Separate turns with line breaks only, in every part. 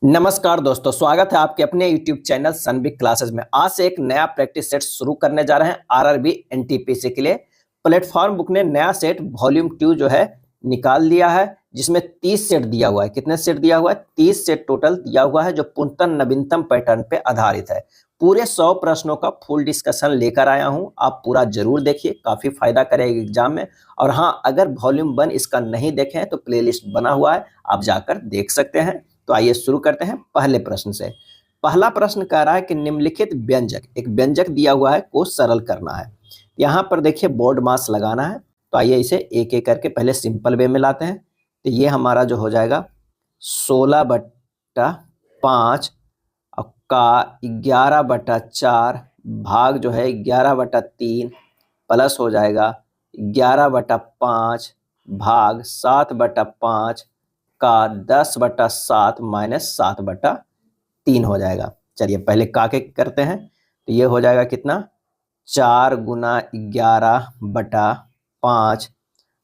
नमस्कार दोस्तों, स्वागत है आपके अपने YouTube चैनल सनबिग क्लासेस में। आज से एक नया प्रैक्टिस सेट शुरू करने जा रहे हैं आरआरबी एनटीपीसी के लिए। प्लेटफॉर्म बुक ने नया सेट वॉल्यूम 2 जो है निकाल दिया है, जिसमें 30 सेट दिया हुआ है। कितने सेट दिया हुआ है? 30 सेट टोटल दिया हुआ है, जो पूर्णतः नवीनतम पैटर्न पे आधारित है। पूरे 100 प्रश्नों का फुल डिस्कशन लेकर आया हूं, आप पूरा जरूर देखिए, काफी फायदा करेगा एग्जाम में। और हाँ, अगर वॉल्यूम 1 इसका नहीं देखे हैं तो प्लेलिस्ट बना हुआ है, आप जाकर देख सकते हैं। तो आइए शुरू करते हैं पहले प्रश्न से। पहला प्रश्न कह रहा है कि निम्नलिखित व्यंजक, एक व्यंजक दिया हुआ है को सरल करना है। यहाँ पर देखिए बोर्ड मास लगाना है, तो आइए इसे एक एक करके पहले सिंपल वे में लाते हैं। तो ये हमारा जो हो जाएगा 16/5 का 11/4 भाग जो है 11/3 प्लस हो जाएगा 11/5 भाग 7/5 का 10/7 माइनस 7/3 हो जाएगा। चलिए पहले का के करते हैं, तो ये हो जाएगा कितना? 4 गुना 11/5,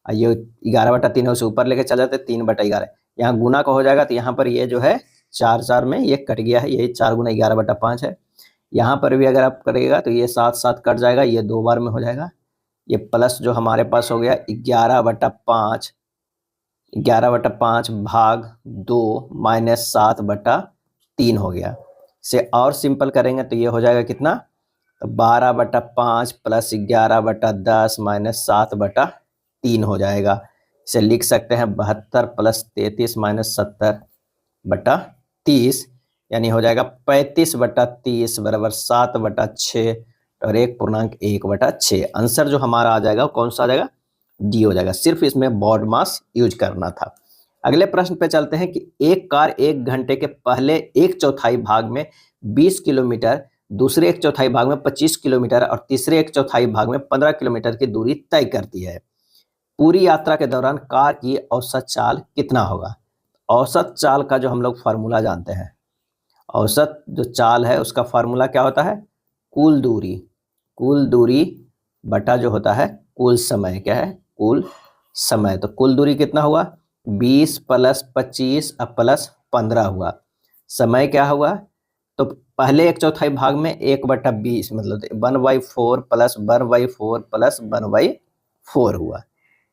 ये 11/3 उसे ऊपर लेके चल जाते 3/11। यहाँ गुना का हो जाएगा, तो यहाँ पर ये जो है 4 में ये कट गया है, यही 4 गुना 11/5 है। यहाँ पर भी अगर आप करिएगा तो ये 7 कट जाएगा, ये 2 बार में हो जाएगा। ये प्लस जो हमारे पास हो गया 11/5 भाग 2 माइनस 7/3 हो गया। इसे और सिंपल करेंगे तो ये हो जाएगा कितना? तो 12/5 प्लस 11/10 माइनस 7/3 हो जाएगा। इसे लिख सकते हैं 72 प्लस 33 माइनस 70/30, यानी हो जाएगा 35/30 बराबर 7/6 और 1.1/6। आंसर जो हमारा आ जाएगा कौन सा आ जाएगा? डी हो जाएगा। सिर्फ इसमें बोर्ड मास यूज करना था। अगले प्रश्न पे चलते हैं कि एक कार 1 घंटे के पहले 1/4 भाग में 20 किलोमीटर, दूसरे 1/4 भाग में 25 किलोमीटर और तीसरे 1/4 भाग में 15 किलोमीटर की दूरी तय करती है। पूरी यात्रा के दौरान कार की औसत चाल कितना होगा? औसत चाल का जो हम लोग फार्मूला जानते हैं, औसत जो चाल है उसका फार्मूला क्या होता है? कुल दूरी बटा जो होता है कुल समय। क्या है? कुल समय। तो कुल दूरी कितना हुआ? 20 प्लस 25 प्लस 15 हुआ। समय क्या हुआ? तो पहले 1/4 भाग में 1/20 मतलब 1/4 प्लस 1/4 प्लस 1/4 हुआ।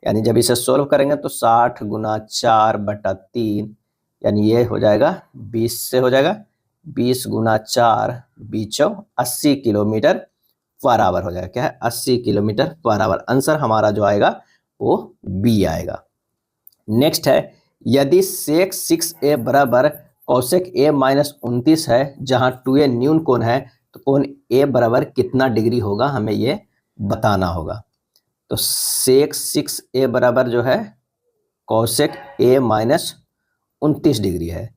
यानी जब इसे सोल्व करेंगे तो 60 गुना 4/3, यानी ये हो जाएगा 20 से हो जाएगा 20 गुना 4 बीचों 80 किलोमीटर बराबर हो जाएगा। क्या है? 80 किलोमीटर बराबर। आंसर हमारा जो आएगा वो बी आएगा। नेक्स्ट है, यदि सेक 6a बराबर कौशेक a माइनस 29 है, जहां 2a न्यून कोण है, तो कोण a बराबर कितना डिग्री होगा, हमें ये बताना होगा। तो सेक 6a बराबर जो है कौशेक a माइनस 29 डिग्री है।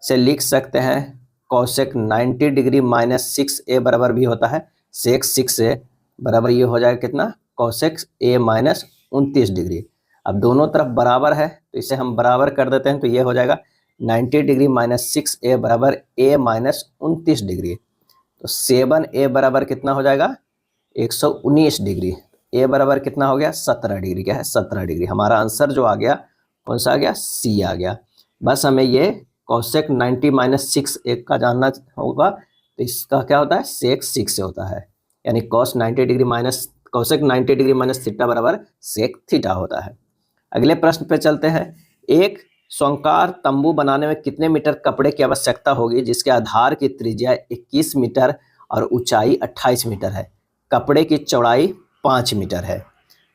से लिख सकते हैं कौशेक 90 डिग्री माइनस 6a बराबर भी होता है सेक 6a बराबर ये हो जाएगा कितना? Cosec a minus 29 degree. अब दोनों तरफ बराबर है तो इसे हम बराबर कर देते हैं, तो ये हो जाएगा 90 डिग्री माइनस 6a बराबर a माइनस 29 डिग्री। तो 7a बराबर कितना हो जाएगा? 119 डिग्री। a बराबर कितना हो गया? 17 डिग्री। क्या है? 17 डिग्री। हमारा आंसर जो आ गया कौन सा आ गया? सी आ गया। बस हमें ये कौशेक 90 माइनस 6a का जानना होगा, तो इसका क्या होता है? सेक 6 से होता है, यानी कौशेक 90 डिग्री माइनस थीटा बराबर सेक थीटा होता है। अगले प्रश्न पे चलते हैं। एक स्वयंकार तंबू बनाने में कितने मीटर कपड़े की आवश्यकता होगी, जिसके आधार की त्रिज्या 21 मीटर और ऊंचाई 28 मीटर है, कपड़े की चौड़ाई 5 मीटर है।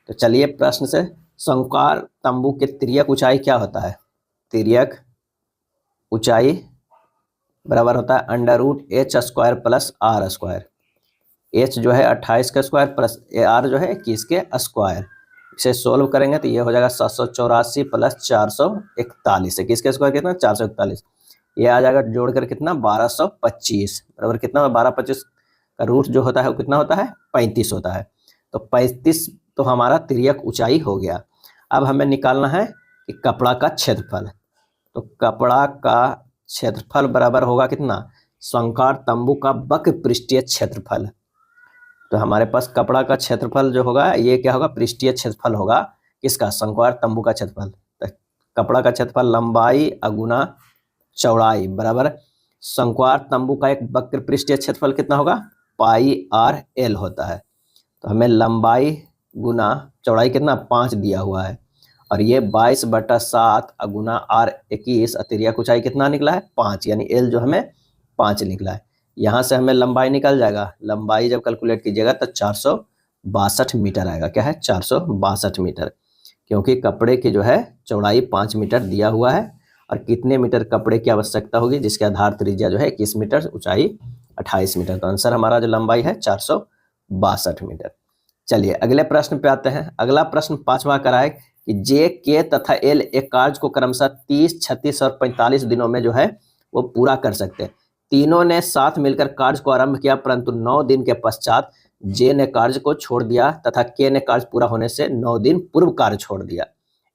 तो चलिए प्रश्न से, स्वयंकार तंबू के तिर्यक ऊंचाई क्या होता है? तिर्यक ऊंचाई बराबर होता है √h² प्लस r²। h जो है 28 का स्क्वायर प्लस r जो है 21 के स्क्वायर। इसे सोल्व करेंगे तो ये हो जाएगा 784 प्लस 441। 21 का स्क्वायर कितना? 441। ये आ जाएगा जोड़कर कितना? 1225 बराबर कितना? 1225 का रूट जो होता है वो कितना होता है? 35 होता है। तो 35 तो हमारा तिर्यक ऊंचाई हो गया। अब हमें निकालना है कि कपड़ा का क्षेत्रफल। तो कपड़ा का क्षेत्रफल बराबर होगा कितना? स्वयंकार तंबू का वक्र पृष्ठीय क्षेत्रफल। तो हमारे पास कपड़ा का क्षेत्रफल जो होगा ये क्या होगा? पृष्ठीय क्षेत्रफल होगा किसका? स्वयंकार तंबू का क्षेत्रफल। तो कपड़ा का क्षेत्रफल लंबाई अगुना चौड़ाई बराबर शंक्वाकार तंबू का एक वक्र पृष्ठीय क्षेत्रफल कितना होगा, पाई आर एल होता है। तो हमें लंबाई गुना चौड़ाई कितना 5 दिया हुआ है, और ये 22/7 गुना R21 तिर्यक ऊंचाई कितना निकला है 5, यानी एल जो हमें 5 निकला है। यहाँ से हमें लंबाई निकल जाएगा, लंबाई जब कैलकुलेट कीजिएगा तो 462 मीटर आएगा। क्या है 462 मीटर, क्योंकि कपड़े की जो है चौड़ाई 5 मीटर दिया हुआ है और कितने मीटर कपड़े की आवश्यकता होगी, जिसके आधार त्रिज्या जो है 21 मीटर, ऊंचाई 28 मीटर। तो आंसर हमारा जो लंबाई है 462 मीटर। चलिए अगले प्रश्न पे आते हैं। अगला प्रश्न 5वां कराए कि जे के तथा एल एक कार्य को क्रमशः 30, 36 और 45 दिनों में जो है वो पूरा कर सकते हैं। तीनों ने साथ मिलकर कार्य को आरंभ किया, परंतु 9 दिन के पश्चात जे ने कार्य को छोड़ दिया तथा के ने कार्य पूरा होने से 9 दिन पूर्व कार्य छोड़ दिया।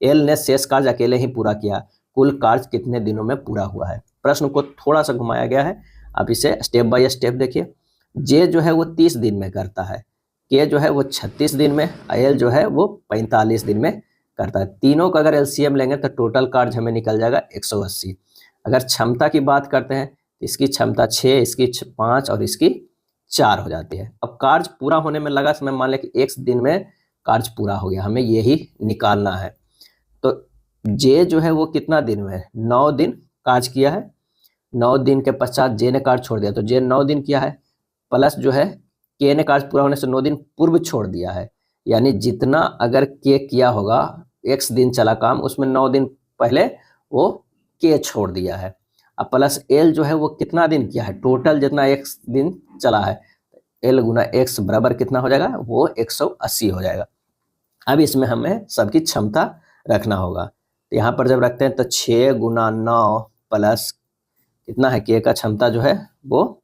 एल ने शेष कार्य अकेले ही पूरा किया। कुल कार्य कितने दिनों में पूरा हुआ है? प्रश्न को थोड़ा सा घुमाया गया है, आप इसे स्टेप बाय स्टेप देखिए। जे जो है वो 30 दिन में करता है, के जो है वो 36 दिन में, एल जो है वो 45 दिन में करता है। तीनों का अगर एलसीएम लेंगे तो टोटल कार्य हमें निकल जाएगा 180। अगर क्षमता की बात करते हैं तो इसकी क्षमता 6, इसकी 5 और इसकी 4 हो जाती है। अब कार्य पूरा होने में लगा समय, मान लें कि 1 दिन में कार्य पूरा हो गया, हमें यही निकालना है। तो जे जो है वो कितना दिन में, 9 दिन कार्य किया है। 9 दिन के पश्चात जे ने कार्य छोड़ दिया, तो जे 9 दिन किया है, प्लस जो है के ने कार्य पूरा होने से 9 दिन पूर्व छोड़ दिया है। यानी जितना अगर के किया होगा, x दिन चला काम, उसमें 9 दिन पहले वो के छोड़ दिया है। अब प्लस एल जो है वो कितना दिन किया है, टोटल जितना x दिन चला है, एल गुना x बराबर कितना हो जाएगा, वो 180 हो जाएगा। अब इसमें हमें सबकी क्षमता रखना होगा। तो यहाँ पर जब रखते हैं तो 6 गुना 9 प्लस कितना है, के का क्षमता जो है वो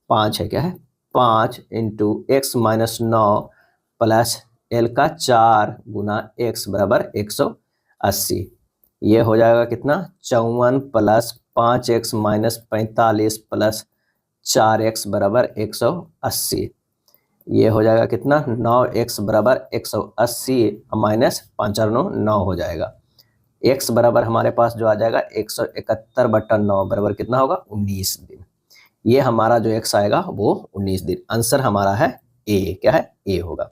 5 है। क्या है 5 into x minus 9 plus L का 4 गुना x बराबर 180। ये हो जाएगा कितना 54 plus 5x minus 45 plus 4x बराबर 180। ये हो जाएगा कितना 9x बराबर 180 माइनस 5 और 9 हो जाएगा। x बराबर हमारे पास जो आ जाएगा 171/9 बराबर कितना होगा 19 दिन। ये हमारा जो x आएगा वो 19 दिन। आंसर हमारा है ए। क्या है ए होगा।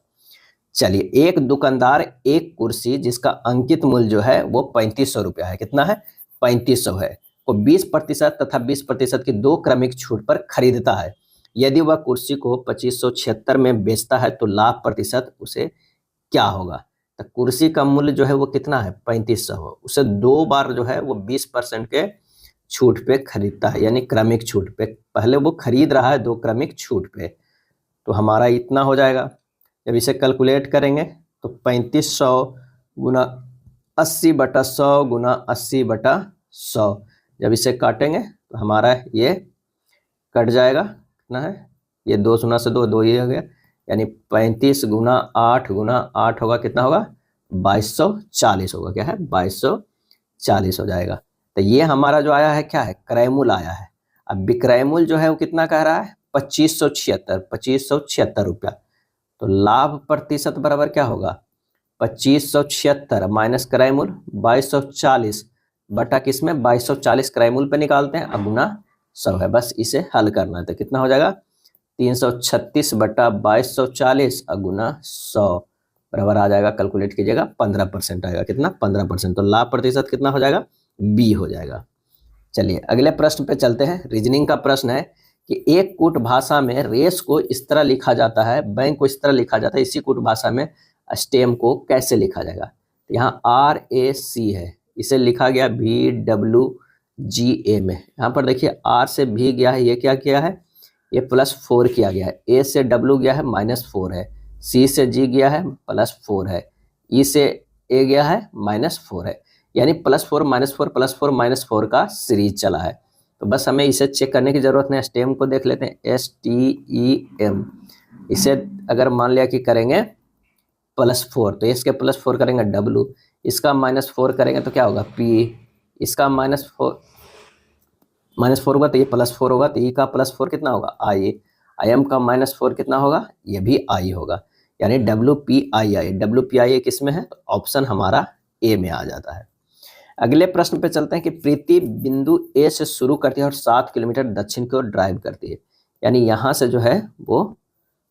चलिए, एक दुकानदार एक कुर्सी जिसका अंकित मूल्य जो है वो 3500 रुपया है, कितना है 3500 है, को 20% तथा 20% की 2 क्रमिक छूट पर खरीदता है। यदि वह कुर्सी को 2576 में बेचता है तो लाभ प्रतिशत उसे क्या होगा? तो कुर्सी का मूल्य जो है वो कितना है 3500 हो, उसे 2 बार जो है वो 20% के छूट पे खरीदता है, यानी क्रमिक छूट पे। पहले वो खरीद रहा है 2 क्रमिक छूट पे, तो हमारा इतना हो जाएगा। जब इसे कैलकुलेट करेंगे तो 3500 गुना 80/100 गुना 80/100, जब इसे काटेंगे तो हमारा ये कट जाएगा, कितना है ये 2 शून्य से 2, 2 ये हो गया, यानी 35 गुना 8 गुना 8 होगा, कितना होगा 2240 होगा। क्या है 2240 हो जाएगा। तो ये हमारा जो आया है क्या है क्रय मूल्य आया है। अब विक्रय मूल्य जो है वो कितना कह रहा है 2576 रुपया। तो लाभ प्रतिशत बराबर क्या होगा 2576 माइनस क्रय मूल्य 2240 बटा किसमें 2240 क्रय मूल्य पे निकालते हैं, अब गुना 100 है। बस इसे हल करना है तो कितना हो जाएगा 336 बटा 2240 गुना 100 बराबर आ जाएगा, कैलकुलेट कीजिएगा 15% आएगा। कितना 15%। तो लाभ प्रतिशत कितना हो जाएगा बी हो जाएगा। चलिए अगले प्रश्न पे चलते हैं। रीजनिंग का प्रश्न है कि एक कूट भाषा में रेस को इस तरह लिखा जाता है, बैंक को इस तरह लिखा जाता है, इसी कूट भाषा में स्टेम को कैसे लिखा जाएगा? तो यहाँ RAC है, इसे लिखा गया VWGA में। यहाँ पर देखिए R से V गया है, ये क्या किया है ये +4 किया गया है, A से W गया है -4 है, C से G गया है +4 है, E से A गया है -4 है, यानी +4 -4 +4 -4 का सीरीज चला है। तो बस हमें इसे चेक करने की जरूरत नहीं, स्टेम को देख लेते हैं STEM। इसे अगर मान लिया कि करेंगे +4 तो इसके +4 करेंगे W, इसका -4 करेंगे तो क्या होगा P, इसका -4 होगा तो ये +4 होगा, तो E का +4 कितना होगा I, IM का -4 कितना होगा ये भी I होगा, यानी WPII। WPII किस में है तो ऑप्शन हमारा ए में आ जाता है। अगले प्रश्न पे चलते हैं कि प्रीति बिंदु ए से शुरू करती है और 7 किलोमीटर दक्षिण की ओर ड्राइव करती है। यानी यहाँ से जो है वो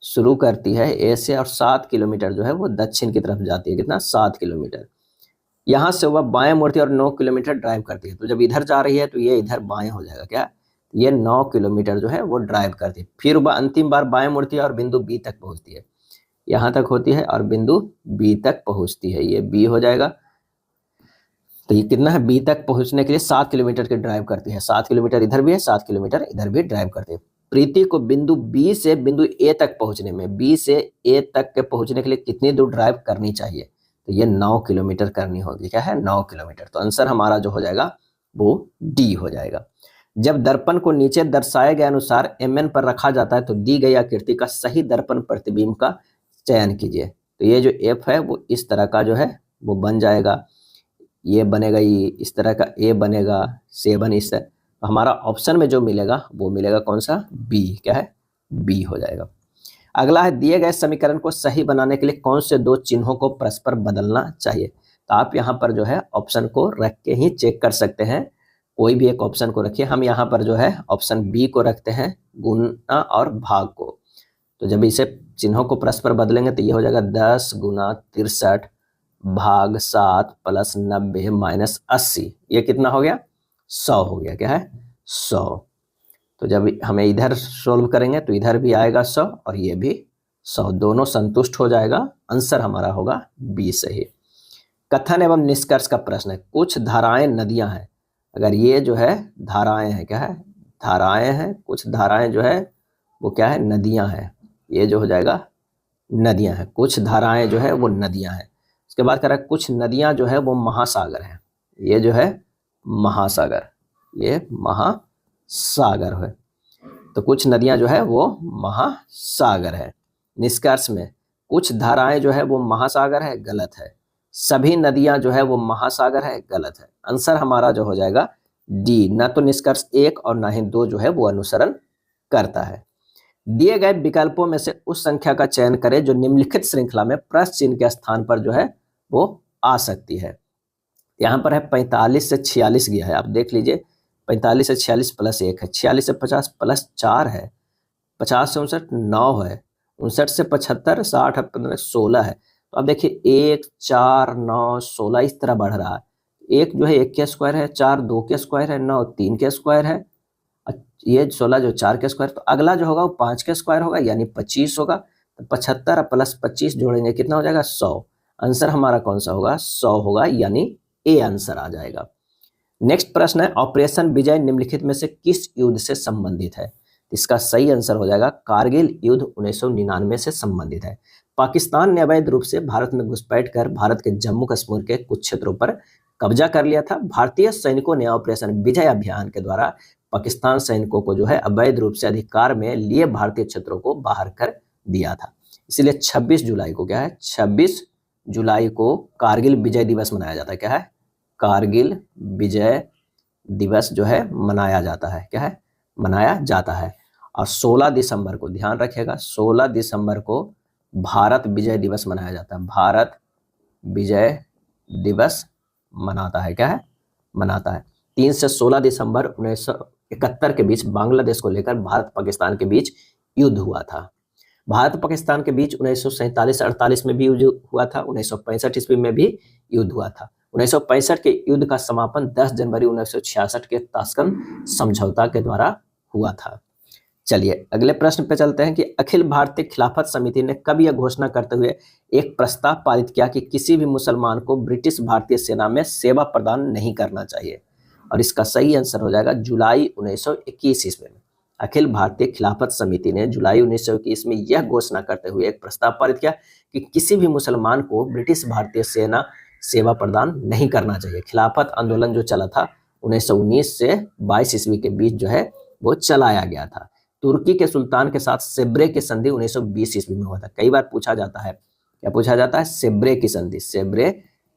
शुरू करती है ए से और 7 किलोमीटर जो है वो दक्षिण की तरफ जाती है। कितना? 7 किलोमीटर। यहाँ से वह बाएं मुड़ती है और 9 किलोमीटर ड्राइव करती है। तो जब इधर जा रही है तो ये इधर बाएं हो जाएगा। क्या? ये 9 किलोमीटर जो है वो ड्राइव करती है। फिर वह अंतिम बार बाएं मुड़ती है और बिंदु बी तक पहुंचती है। यहाँ तक होती है और बिंदु बी तक पहुंचती है। ये बी हो जाएगा। तो ये कितना है? बी तक पहुंचने के लिए 7 किलोमीटर की ड्राइव करती है। 7 किलोमीटर इधर भी है, 7 किलोमीटर इधर भी ड्राइव करती है। प्रीति को बिंदु बी से बिंदु ए तक पहुंचने में, बी से ए तक के पहुंचने के लिए कितनी दूर ड्राइव करनी चाहिए? तो ये 9 किलोमीटर करनी होगी। क्या है? 9 किलोमीटर। तो आंसर हमारा जो हो जाएगा वो डी हो जाएगा। जब दर्पण को नीचे दर्शाए गए अनुसार mn पर रखा जाता है तो दी गई आकृति का सही दर्पण प्रतिबिंब का चयन कीजिए। तो ये जो f है वो इस तरह का जो है वो बन जाएगा। ये बनेगा, ये इस तरह का ए बनेगा, 7 इस तरह। तो हमारा ऑप्शन में जो मिलेगा वो मिलेगा कौन सा? बी। क्या है? बी हो जाएगा। अगला है दिए गए समीकरण को सही बनाने के लिए कौन से दो चिन्हों को परस्पर बदलना चाहिए? तो आप यहाँ पर जो है ऑप्शन को रख के ही चेक कर सकते हैं। कोई भी एक ऑप्शन को रखिए। हम यहाँ पर जो है ऑप्शन बी को रखते हैं, गुना और भाग को। तो जब इसे चिन्हों को परस्पर बदलेंगे तो ये हो जाएगा 10 गुना 63 भाग 7 प्लस 90 माइनस 80। ये कितना हो गया? 100 हो गया। क्या है? 100। तो जब हमें इधर सोल्व करेंगे तो इधर भी आएगा 100 और ये भी 100, दोनों संतुष्ट हो जाएगा। आंसर हमारा होगा बी सही। कथन एवं निष्कर्ष का प्रश्न है। कुछ धाराएं नदियां हैं। अगर ये जो है धाराएं हैं, क्या है? धाराएं हैं। कुछ धाराएं जो है वो क्या है? नदियां हैं। ये जो हो जाएगा नदियां हैं। कुछ धाराएं जो है वो नदियां हैं। उसके बाद कह रहा है कुछ नदियां जो है वो महासागर हैं। ये जो है महासागर, ये महासागर है। तो कुछ नदियां जो है वो महासागर है। निष्कर्ष में कुछ धाराएं जो है वो महासागर है, गलत है। सभी नदियां जो है वो महासागर है, गलत है। आंसर हमारा जो हो जाएगा डी। न तो निष्कर्ष 1 और ना ही 2 जो है वो अनुसरण करता है। दिए गए विकल्पों में से उस संख्या का चयन करें जो निम्नलिखित श्रृंखला में प्रश्न चिन्ह के स्थान पर जो है वो आ सकती है। यहाँ पर है 45 से 46 गया है। आप देख लीजिए 45 से 46 प्लस 1 है, 46 से 50 प्लस 4 है, 50 से 59 9 है, 59 से 75 60 15 16 है। तो अब देखिए 1 4 9 16 इस तरह बढ़ रहा है। एक जो है 1 के स्क्वायर है, 4 2 के स्क्वायर है, 9 3 के स्क्वायर है, ये 16 जो 4 के स्क्वायर। तो अगला जो होगा वो 5 के स्क्वायर होगा यानी 25 होगा। तो 75 प्लस 25 जोड़ेंगे कितना हो जाएगा? 100। आंसर हमारा कौन सा होगा? 100 होगा, यानी ए आंसर आ जाएगा। नेक्स्ट प्रश्न है ऑपरेशन विजय निम्नलिखित में से किस युद्ध से संबंधित है? इसका सही आंसर हो जाएगा कारगिल युद्ध 1999 से संबंधित है। पाकिस्तान ने अवैध रूप से भारत में घुसपैठ कर भारत के जम्मू कश्मीर के कुछ क्षेत्रों पर कब्जा कर लिया था। भारतीय सैनिकों ने ऑपरेशन विजय अभियान के द्वारा पाकिस्तान सैनिकों को जो है अवैध रूप से अधिकार में लिए भारतीय क्षेत्रों को बाहर कर दिया था। इसलिए 26 जुलाई को क्या है? 26 जुलाई को कारगिल विजय दिवस मनाया जाता है। क्या है? कारगिल विजय दिवस जो है मनाया जाता है। क्या है? मनाया जाता है। और 16 दिसंबर को ध्यान रखिएगा, 16 दिसंबर को भारत विजय दिवस मनाया जाता है। भारत विजय दिवस मनाता है। क्या है? मनाता है। 3 से 16 दिसंबर 1971 के बीच बांग्लादेश को लेकर भारत पाकिस्तान के बीच युद्ध हुआ था। भारत पाकिस्तान के बीच 1947-48 में भी युद्ध हुआ था, 1965 ईस्वी में भी युद्ध हुआ था। 1965 के युद्ध का समापन 10 जनवरी 1966 के ताशकंद समझौता के द्वारा हुआ था। चलिए अगले प्रश्न पे चलते हैं कि अखिल भारतीय खिलाफत समिति ने कब यह घोषणा करते हुए एक प्रस्ताव पारित किया कि किसी भी मुसलमान को ब्रिटिश भारतीय सेना में सेवा प्रदान नहीं करना चाहिए? और इसका सही आंसर हो जाएगा जुलाई 1921 ईस्वी में। अखिल भारतीय खिलाफत समिति ने जुलाई 1921 में यह घोषणा करते हुए एक प्रस्ताव पारित किया कि किसी भी मुसलमान को ब्रिटिश भारतीय सेना सेवा प्रदान नहीं करना चाहिए। खिलाफत आंदोलन जो चला था 1919 से 22 ईस्वी के बीच जो है वो चलाया गया था। तुर्की के सुल्तान के साथ सेब्रे की संधि 1920 ईस्वी में हुआ था। कई बार पूछा जाता है, क्या पूछा जाता है? सेब्रे की संधि। सेब्रे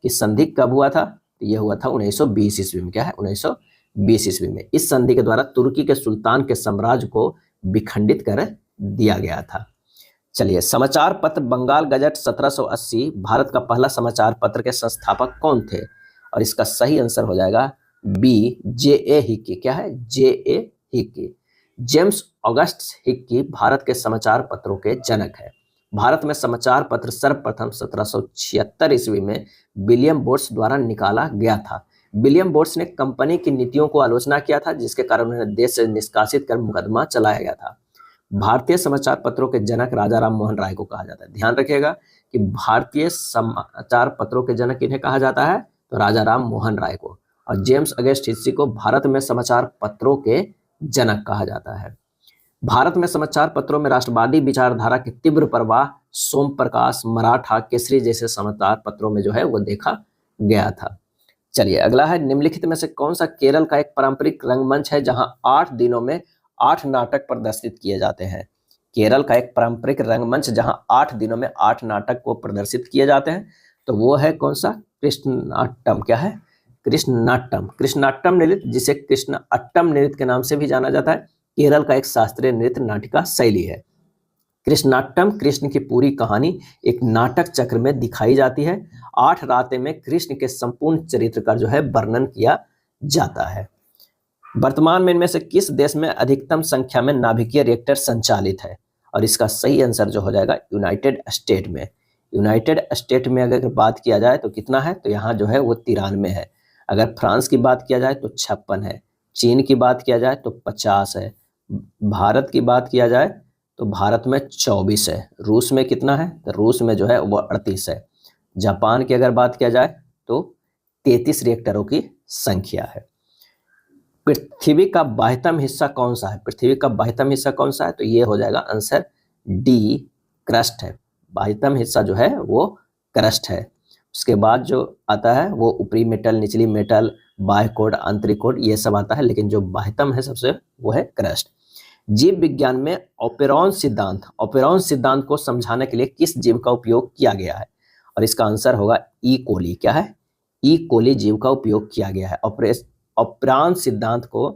की संधि कब हुआ था? तो यह हुआ था 1920 ईस्वी में। क्या है? 1920 ईस्वी में। इस संधि के द्वारा तुर्की के सुल्तान के साम्राज्य को विखंडित कर दिया गया था। चलिए समाचार पत्र बंगाल गजट 1780 भारत का पहला समाचार पत्र के संस्थापक कौन थे? और इसका सही आंसर हो जाएगा बी, जे.ए. हिक्की। क्या है? J A. Hicky. James August Hicky भारत के समाचार पत्रों के जनक है। भारत में समाचार पत्र सर्वप्रथम 1776 ईस्वी में विलियम बोर्स द्वारा निकाला गया था। विलियम बोर्स ने कंपनी की नीतियों को आलोचना किया था, जिसके कारण उन्हें देश से निष्कासित कर मुकदमा चलाया गया था। भारतीय समाचार पत्रों के जनक राजा राम मोहन राय को कहा जाता है। ध्यान रखिएगा कि भारतीय समाचार पत्रों के जनक इन्हें कहा जाता है, तो राजा राम मोहन राय को। और जेम्स अगस्ट हिक्की को भारत में समाचार पत्रों के जनक कहा जाता है। भारत में समाचार पत्रों में राष्ट्रवादी विचारधारा के तीव्र प्रवाह सोम प्रकाश, मराठा, केसरी जैसे समाचार पत्रों में जो है वो देखा गया था। चलिए अगला है, निम्नलिखित में से कौन सा केरल का एक पारंपरिक रंगमंच है जहां 8 दिनों में 8 नाटक प्रदर्शित किए जाते हैं? केरल का एक पारंपरिक रंगमंच जहां 8 दिनों में 8 नाटक को प्रदर्शित किए जाते हैं, तो वो है कौन सा? कृष्णाट्टम। क्या है? कृष्णाट्टम। कृष्णाट्टम नृत्य, जिसे कृष्ण अट्टम नृत्य के नाम से भी जाना जाता है, केरल का एक शास्त्रीय नृत्य नाटिका शैली है। कृष्णाट्टम कृष्ण की पूरी कहानी एक नाटक चक्र में दिखाई जाती है। 8 रातें में कृष्ण के संपूर्ण चरित्र का जो है वर्णन किया जाता है। वर्तमान में इनमें से किस देश में अधिकतम संख्या में नाभिकीय रिएक्टर संचालित है? और इसका सही आंसर जो हो जाएगा यूनाइटेड स्टेट में। यूनाइटेड स्टेट में अगर बात किया जाए तो कितना है? तो यहाँ जो है वो 93 है। अगर फ्रांस की बात किया जाए तो 56 है। चीन की बात किया जाए तो 50 है। भारत की बात किया जाए तो भारत में 24 है। रूस में कितना है? तो रूस में जो है वो 38 है। जापान की अगर बात किया जाए तो 33 रिएक्टरों की संख्या है। पृथ्वी का बाह्यतम हिस्सा कौन सा है? पृथ्वी का बाह्यतम हिस्सा कौन सा है? तो ये हो जाएगा आंसर डी, क्रस्ट है। बाह्यतम हिस्सा जो है वो क्रस्ट है। उसके बाद जो आता है वो ऊपरी मेटल, निचली मेटल, बाह्य कोड, आंतरिक कोड, ये सब आता है, लेकिन जो बाह्यतम है सबसे वो है क्रस्ट। जीव विज्ञान में ऑपेरॉन सिद्धांत को समझाने के लिए किस जीव का उपयोग किया गया है? और इसका आंसर होगा ई कोली। क्या है? ई कोली जीव का उपयोग किया गया है। ऑपेरॉन सिद्धांत को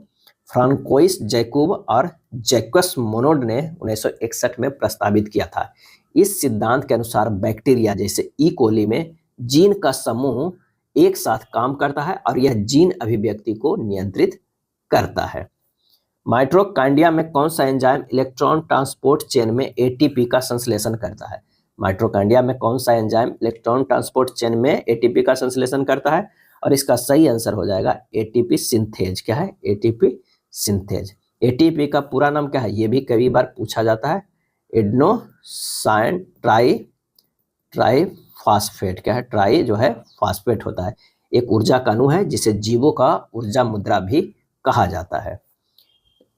फ्रांकोइस जैकब और जैक्वस मोनोड ने 1961 में प्रस्तावित किया था। इस सिद्धांत के अनुसार बैक्टीरिया जैसे ई कोली में जीन का समूह एक साथ काम करता है और यह जीन अभिव्यक्ति को नियंत्रित करता है। माइटोकॉन्ड्रिया में कौन सा एंजाइम इलेक्ट्रॉन ट्रांसपोर्ट चेन में एटीपी का संश्लेषण करता है? माइटोकॉन्ड्रिया में कौन सा एंजाइम इलेक्ट्रॉन ट्रांसपोर्ट चेन में एटीपी का संश्लेषण करता है? और इसका सही आंसर हो जाएगा एटीपी सिंथेज। क्या है? ATP synthase. एटीपी का पूरा नाम क्या है? ये भी कई बार पूछा जाता है। Adenosine triphosphate. क्या है? ट्राई जो है फॉस्फेट होता है। एक ऊर्जा का अणु है जिसे जीवों का ऊर्जा मुद्रा भी कहा जाता है।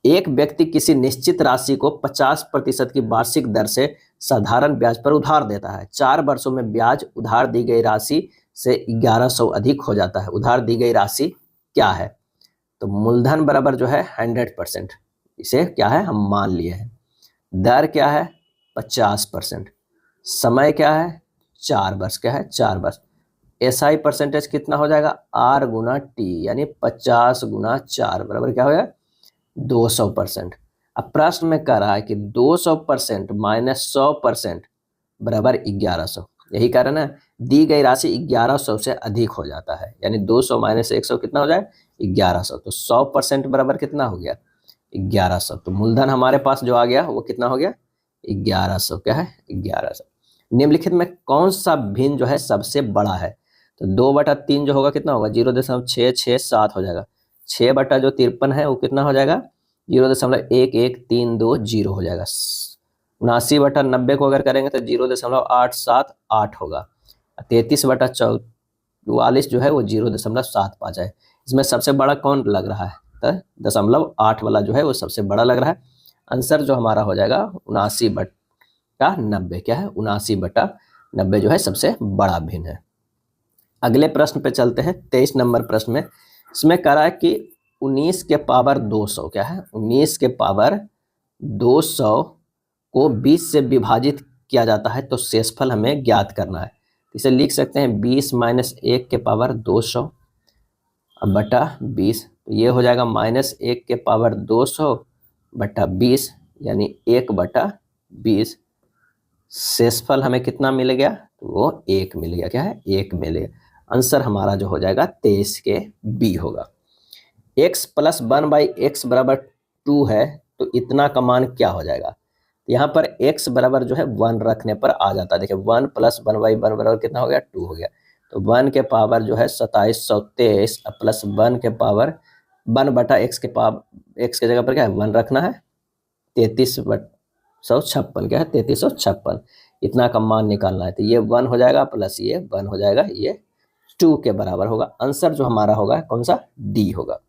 एक व्यक्ति किसी निश्चित राशि को 50% की वार्षिक दर से साधारण ब्याज पर उधार देता है। 4 वर्षों में ब्याज उधार दी गई राशि से 1100 अधिक हो जाता है। उधार दी गई राशि क्या है? तो मूलधन बराबर जो है 100%, इसे क्या है हम मान लिए हैं। दर क्या है? 50%। समय क्या है? 4 वर्ष। क्या है? 4 वर्ष। एसआई परसेंटेज कितना हो जाएगा? आर गुना टी, यानी 50 गुना 4 बराबर क्या हो जाएगा? 200%। अब प्रश्न में कह रहा है कि 200% माइनस 100% बराबर 1100। यही कारण है दी गई राशि 1100 से अधिक हो जाता है, यानी 200 माइनस 100 कितना हो जाए? 1100। तो 100% बराबर कितना हो गया? 1100। तो मूलधन हमारे पास जो आ गया वो कितना हो गया? 1100। क्या है? 1100। निम्नलिखित में कौन सा भिन्न जो है सबसे बड़ा है? तो 2/3 जो होगा कितना होगा? 0.667 हो जाएगा। 6 जो 53 है वो कितना हो जाएगा? 0.1132 हो जाएगा। 79/90 को अगर करेंगे तो 0.878 होगा। 33/44 जो है वो 0.75 है। इसमें सबसे बड़ा कौन लग रहा है? तो 0.8 वाला जो है वो सबसे बड़ा लग रहा है। आंसर जो हमारा हो जाएगा 79/90। क्या है? 79/90 जो है सबसे बड़ा भिन्न है। अगले प्रश्न पे चलते हैं। 23 नंबर प्रश्न में इसमें कह रहा है कि 19 के पावर 200। क्या है? 19 के पावर 200 को 20 से विभाजित किया जाता है तो शेषफल हमें ज्ञात करना है। इसे लिख सकते हैं 20 माइनस 1 के पावर 200 बटा 20। तो ये हो जाएगा -1 के पावर 200 बटा 20, यानी 1/20। शेषफल हमें कितना मिल गया? तो वो 1 मिल गया। क्या है? 1 मिल गया। आंसर हमारा जो हो जाएगा 23 के बी होगा। x प्लस 1/x बराबर 2 है, तो इतना का मान क्या हो जाएगा? यहाँ पर x बराबर जो है 1 रखने पर आ जाता है। देखिए 1 प्लस 1/1 बराबर कितना हो गया? 2 हो गया। तो 1 के पावर जो है 2723 प्लस 1 के पावर 1/x के पावर x के जगह पर क्या है 1 रखना है, 3356 क्या है 3356, इतना का मान निकालना है। तो ये 1 हो जाएगा प्लस ये 1 हो जाएगा, ये 2 के बराबर होगा। आंसर जो हमारा होगा कौन सा? डी होगा।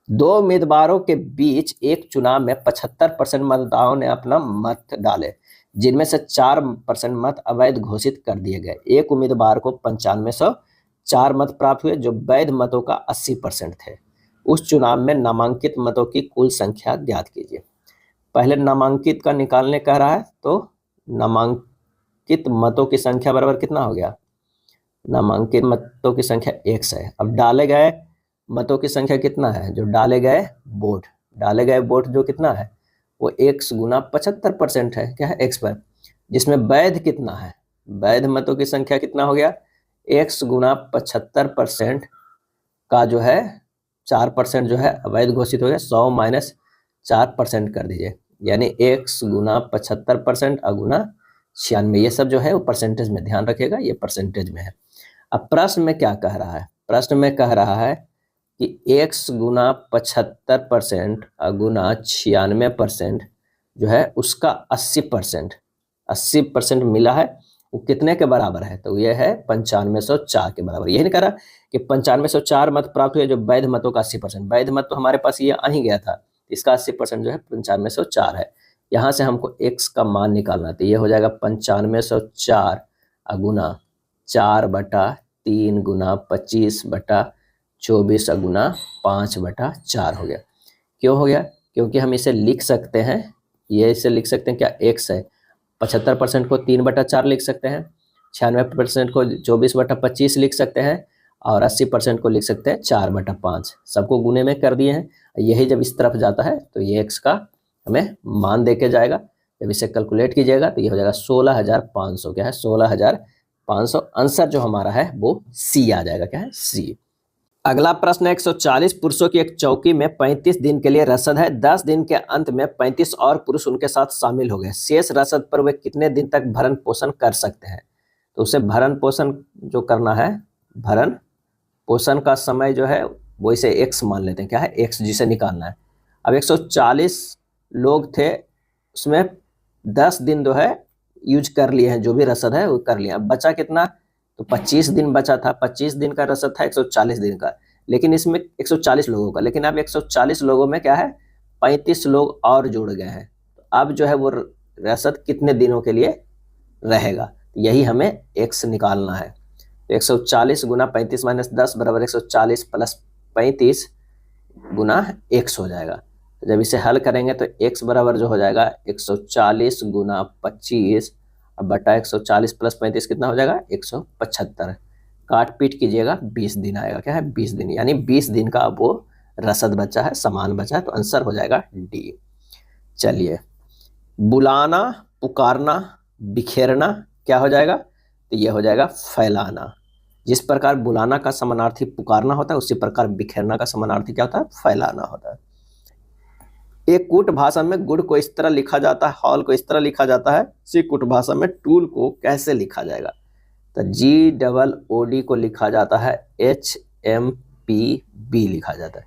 दो उम्मीदवारों के बीच एक चुनाव में 75% मतदाताओं ने अपना मत डाले, जिनमें से 4% मत अवैध घोषित कर दिए गए। एक उम्मीदवार को 9504 मत प्राप्त हुए, जो वैध मतों का 80% थे। उस चुनाव में नामांकित मतों की कुल संख्या ज्ञात कीजिए। पहले नामांकित का निकालने कह रहा है, तो नामांकित मतों की संख्या बराबर कितना हो गया? नामांकित मतों की संख्या x है। अब डाले गए मतों की संख्या कितना है? जो डाले गए वोट जो कितना है वो x गुना 75% है, क्या है x पर, जिसमें वैध कितना है? वैध मतों की संख्या कितना हो गया? x गुना 75% का जो है 4% जो है अवैध घोषित हो गया, 100 माइनस 4% कर दीजिए, यानी x गुना 75% अगुना 96। ये सब जो है वो परसेंटेज में ध्यान रखिएगा, ये परसेंटेज में है। अब प्रश्न में क्या कह रहा है? प्रश्न में कह रहा है कि x गुना 75% गुना 96% जो है उसका 80% मिला है, वो कितने के बराबर है? तो ये है 9504 के बराबर। यही नहीं कह रहा कि 9504 मत प्राप्त हुए, जो वैध मतों का 80%। वैध मत तो हमारे पास ये आ ही गया था, इसका 80% जो है 9504 है। यहाँ से हमको x का मान निकालना, तो ये हो जाएगा 9504 गुना 4/3 गुना 25/24 गुना 5/4 हो गया। क्यों हो गया? क्योंकि हम इसे लिख सकते हैं, ये इसे लिख सकते हैं क्या? x है, 75% को 3/4 लिख सकते हैं, 96% को 24/25 लिख सकते हैं, और 80% को लिख सकते हैं 4/5। सबको गुने में कर दिए हैं। यही जब इस तरफ जाता है तो ये x का हमें मान दे के जाएगा। जब इसे कैलकुलेट कीजिएगा तो ये हो जाएगा 16,500, क्या है 16,500। आंसर जो हमारा है वो सी आ जाएगा, क्या है सी। अगला प्रश्न 140 पुरुषों की एक चौकी में 35 दिन के लिए रसद है। 10 दिन के अंत में 35 और पुरुष उनके साथ शामिल हो गए। शेष रसद पर वे कितने दिन तक भरण पोषण कर सकते हैं? तो उसे भरण पोषण जो करना है, भरण पोषण का समय जो है वो इसे x मान लेते हैं, क्या है x, जिसे निकालना है। अब 140 लोग थे, उसमें 10 दिन जो है यूज कर लिए हैं, जो भी रसद है वो कर लिया। अब बचा कितना? तो 25 दिन बचा था। 25 दिन का रसद था 140 दिन का, लेकिन इसमें 140 लोगों का, लेकिन अब 140 लोगों में क्या है 35 लोग और जुड़ गए हैं। तो अब जो है वो रसद कितने दिनों के लिए रहेगा, यही हमें x निकालना है। तो 140 गुना 35 माइनस 10 बराबर 140 प्लस 35 गुना x हो जाएगा। तो जब इसे हल करेंगे तो x बराबर जो हो जाएगा 140 गुना 25 बटा 140 प्लस 35 कितना हो जाएगा 175। काट पीट कीजिएगा 20 दिन आएगा, क्या है 20 दिन, यानी 20 दिन का अब वो रसद बचा है, सामान बचा है। तो आंसर हो जाएगा डी। चलिए, बुलाना, पुकारना, बिखेरना क्या हो जाएगा? तो ये हो जाएगा फैलाना। जिस प्रकार बुलाना का समानार्थी पुकारना होता है, उसी प्रकार बिखेरना का समानार्थी क्या होता है? फैलाना होता है। एक कूट भाषा में गुड को इस तरह लिखा जाता है, हॉल को इस तरह लिखा जाता है, इसी कूट भाषा में टूल को कैसे लिखा जाएगा? तो GOOD को लिखा जाता है HMPB लिखा जाता है।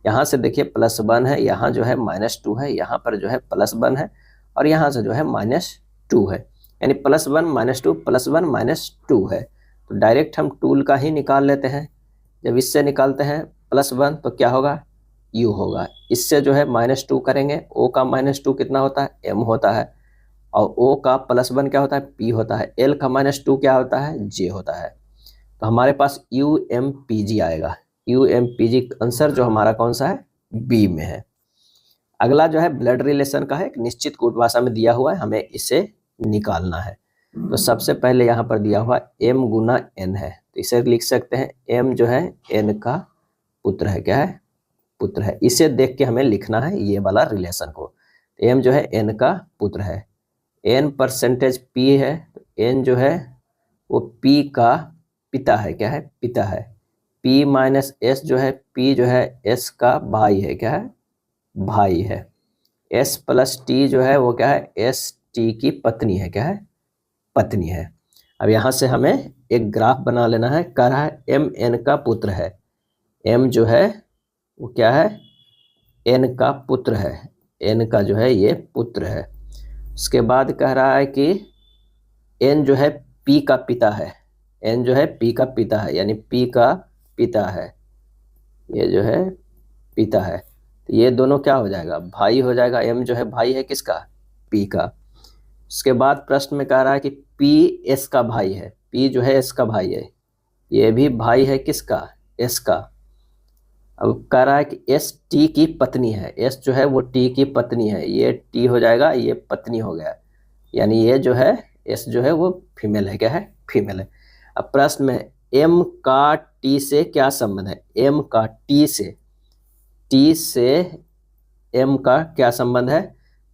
यहाँ से देखिए +1 है, यहाँ जो है -2 है, यहाँ पर जो है +1 है, और यहाँ से जो है -2 है, यानी +1 -2 +1 -2 है। तो डायरेक्ट हम टूल का ही निकाल लेते हैं। जब इससे निकालते हैं +1 तो क्या होगा? U होगा। इससे जो है -2 करेंगे, O का -2 कितना होता है? M होता है, और O का +1 क्या होता है? P होता है। L का -2 क्या होता है? J होता है। तो हमारे पास UMPG आएगा। UMPG आंसर जो हमारा कौन सा है? B में है। अगला जो है ब्लड रिलेशन का है, एक निश्चित कूट भाषा में दिया हुआ है, हमें इसे निकालना है। तो सबसे पहले यहाँ पर दिया हुआ M गुना N है, तो इसे लिख सकते हैं M जो है N का पुत्र है, क्या है? पुत्र है। इसे देख के हमें लिखना है ये वाला रिलेशन को। M जो है N का पुत्र है, N परसेंटेज P है, तो N जो है वो P का पिता है, क्या है, पिता है। P माइनस एस जो है, P जो है S का भाई है, क्या है, भाई है। S प्लस T जो है वो क्या है, S T की पत्नी है, क्या है, पत्नी है। अब यहाँ से हमें एक ग्राफ बना लेना है। कह रहा है M N का पुत्र है। M जो है वो क्या है, N का पुत्र है, N का जो है ये पुत्र है। उसके बाद कह रहा है कि N जो है P का पिता है, N जो है P का पिता है, यानी P का पिता है, ये जो है पिता है। तो ये दोनों क्या हो जाएगा, भाई हो जाएगा। M जो है भाई है किसका, P का। उसके बाद प्रश्न में कह रहा है कि P S का भाई है, P जो है S का भाई है, ये भी भाई है किसका, S का। अब कह रहा है कि S T की पत्नी है, S जो है वो T की पत्नी है, ये T हो जाएगा, ये पत्नी हो गया, यानी ये जो है S जो है वो फीमेल है, क्या है, फीमेल है। अब प्रश्न में M का T से क्या संबंध है, M का T से M का क्या संबंध है,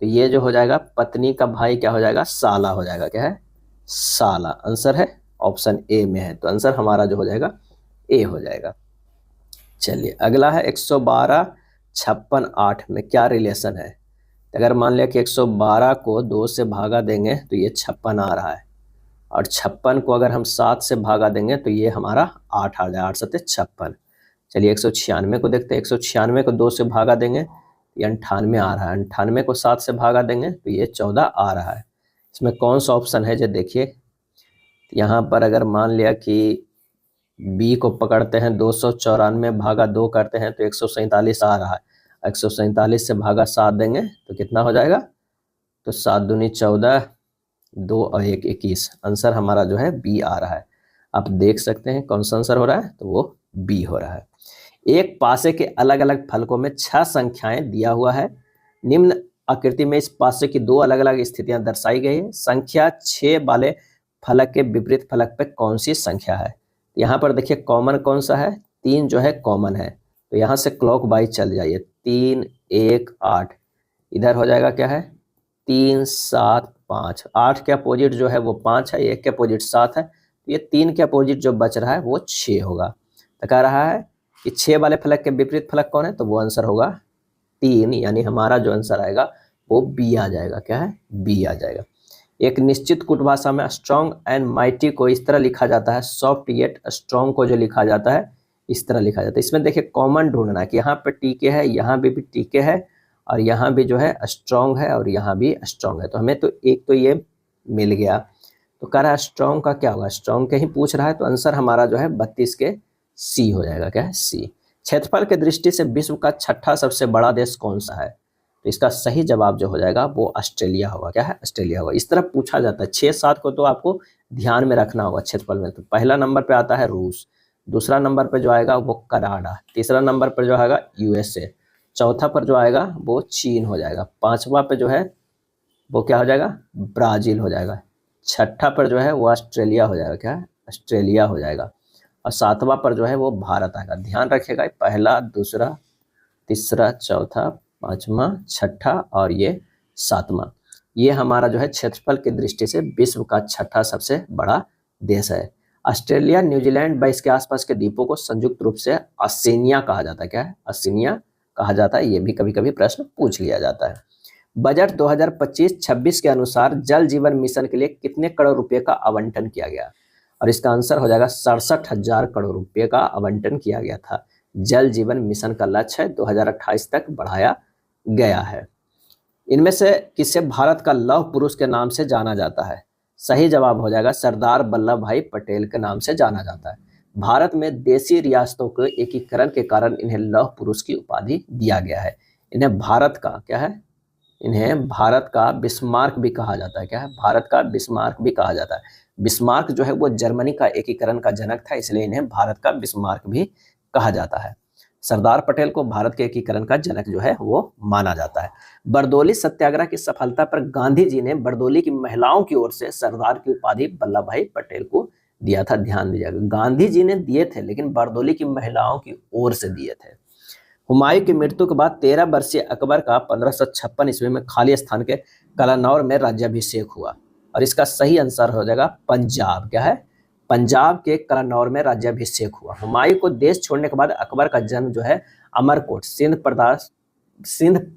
तो ये जो हो जाएगा पत्नी का भाई क्या हो जाएगा, साला हो जाएगा, क्या है, साला। आंसर है ऑप्शन ए में है, तो आंसर हमारा जो हो जाएगा ए हो जाएगा। चलिए अगला है 112, 56, 8 में क्या रिलेशन है। अगर मान लिया कि 112 को 2 से भागा देंगे तो ये 56 आ रहा है, और 56 को अगर हम 7 से भागा देंगे तो ये हमारा 8 आ जाएगा, 8 सत्ते 56। चलिए 196 को देखते हैं। 196 को 2 से भागा देंगे तो ये 98 आ रहा है, 98 को 7 से भागा देंगे तो ये 14 आ रहा है। इसमें कौन सा ऑप्शन है जो देखिए, यहाँ पर अगर मान लिया कि बी को पकड़ते हैं, 294 भागा 2 करते हैं तो 147 आ रहा है। 147 से भागा 7 देंगे तो कितना हो जाएगा, तो 7 दूनी 14, 2 और 1 21। आंसर हमारा जो है बी आ रहा है। आप देख सकते हैं कौन सा आंसर हो रहा है, तो वो बी हो रहा है। एक पासे के अलग अलग फलकों में 6 संख्याएं दिया हुआ है। निम्न आकृति में इस पासे की 2 अलग अलग स्थितियां दर्शाई गई है। संख्या 6 वाले फलक के विपरीत फलक पे कौन सी संख्या है। यहाँ पर देखिए कॉमन कौन सा है, 3 जो है कॉमन है, तो यहाँ से क्लॉक वाइज चल जाइए। 3 1 8, इधर हो जाएगा क्या है, 3 7 5। 8 के अपोजिट जो है वो 5 है, 1 के अपोजिट 7 है, तो ये 3 के अपोजिट जो बच रहा है वो 6 होगा। तो कह रहा है कि 6 वाले फलक के विपरीत फलक कौन है, तो वो आंसर होगा 3, यानी हमारा जो आंसर आएगा वो बी आ जाएगा, क्या है, बी आ जाएगा। एक निश्चित कुट भाषा में स्ट्रॉन्ग एंड माइटी को इस तरह लिखा जाता है, सॉफ्ट येट स्ट्रॉन्ग को जो लिखा जाता है इस तरह लिखा जाता है। इसमें देखिए कॉमन ढूंढना है कि यहाँ पे टीके है, यहाँ भी टीके है, और यहाँ भी जो है स्ट्रॉन्ग है, और यहाँ भी स्ट्रॉन्ग है। तो हमें तो एक तो ये मिल गया। तो कह रहा है स्ट्रॉन्ग का क्या होगा, स्ट्रॉन्ग के ही पूछ रहा है, तो आंसर हमारा जो है 32 के सी हो जाएगा, क्या है, सी। क्षेत्रफल के दृष्टि से विश्व का 6ठा सबसे बड़ा देश कौन सा है, तो इसका सही जवाब जो हो जाएगा वो ऑस्ट्रेलिया होगा, क्या है, ऑस्ट्रेलिया होगा। इस तरह पूछा जाता है। 6 7 को तो आपको ध्यान में रखना होगा क्षेत्रफल में। तो पहला नंबर पे आता है रूस, दूसरा नंबर पे जो आएगा वो कनाडा, तीसरा नंबर पर जो आएगा यूएसए, चौथा पर जो आएगा वो चीन हो जाएगा, पांचवा पे जो है वो क्या हो जाएगा, ब्राजील हो जाएगा, छठा पर जो है वो ऑस्ट्रेलिया हो जाएगा, क्या है, ऑस्ट्रेलिया हो जाएगा, और सातवां पर जो है वो भारत आएगा। ध्यान रखिएगा, पहला, दूसरा, तीसरा, चौथा, पांचवा, छठा और ये सातवां, ये हमारा जो है क्षेत्रफल की दृष्टि से विश्व का 6ठा सबसे बड़ा देश है। ऑस्ट्रेलिया, न्यूजीलैंड व इसके आसपास के द्वीपों को संयुक्त रूप से ओशिनिया कहा जाता है, क्या है, ओशिनिया कहा जाता है। ये भी कभी कभी प्रश्न पूछ लिया जाता है। बजट 2025-26 के अनुसार जल जीवन मिशन के लिए कितने करोड़ रुपए का आवंटन किया गया, और इसका आंसर हो जाएगा 67,000 करोड़ रुपए का आवंटन किया गया था। जल जीवन मिशन का लक्ष्य 2028 तक बढ़ाया गया है। इनमें से किसे भारत का लौह पुरुष के नाम से जाना जाता है, सही जवाब हो जाएगा सरदार वल्लभ भाई पटेल के नाम से जाना जाता है। भारत में देशी रियासतों के एकीकरण के कारण इन्हें लौह पुरुष की उपाधि दिया गया है। इन्हें भारत का क्या है, इन्हें भारत का बिस्मार्क भी कहा जाता है, क्या है, भारत का बिस्मार्क भी कहा जाता है। बिस्मार्क जो है वो जर्मनी का एकीकरण का जनक था, इसलिए इन्हें भारत का बिस्मार्क भी कहा जाता है। सरदार पटेल को भारत के एकीकरण का जनक जो है वो माना जाता है। बरदोली सत्याग्रह की सफलता पर गांधी जी ने बरदोली की महिलाओं की ओर से सरदार की उपाधि वल्लभ भाई पटेल को दिया था। ध्यान दीजिएगा, गांधी जी ने दिए थे लेकिन बरदोली की महिलाओं की ओर से दिए थे। हुमायूं की मृत्यु के बाद 13 वर्षीय अकबर का 1556 ईस्वी में खाली स्थान के कलानौर में राज्याभिषेक हुआ, और इसका सही आंसर हो जाएगा पंजाब, क्या है, पंजाब के कलानौर में राज्याभिषेक हुआ। हुमायूं को देश छोड़ने के बाद अकबर का जन्म जो है अमरकोट सिंध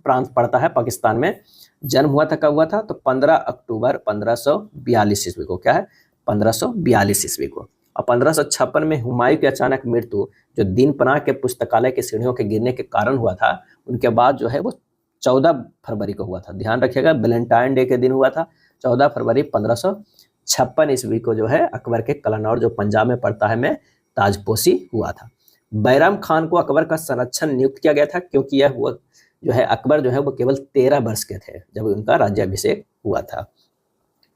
प्रांत पड़ता है पाकिस्तान में, जन्म हुआ था। कब हुआ था? तो 15 अक्टूबर 1542 ईस्वी को। क्या है? 1542 ईस्वी को। और 1556 में हुमायूं की अचानक मृत्यु जो दीनपनाह के पुस्तकालय की सीढ़ियों के गिरने के कारण हुआ था, उनके बाद जो है वो 14 फरवरी को हुआ था। ध्यान रखिएगा, वैलेंटाइन डे के दिन हुआ था 14 फरवरी 1556 ईस्वी को जो है अकबर के कलानौर जो पंजाब में पड़ता है में ताजपोशी हुआ था। बैराम खान को अकबर का संरक्षण नियुक्त किया गया था, क्योंकि यह वो जो है अकबर जो है वो केवल 13 वर्ष के थे जब उनका राज्याभिषेक हुआ था।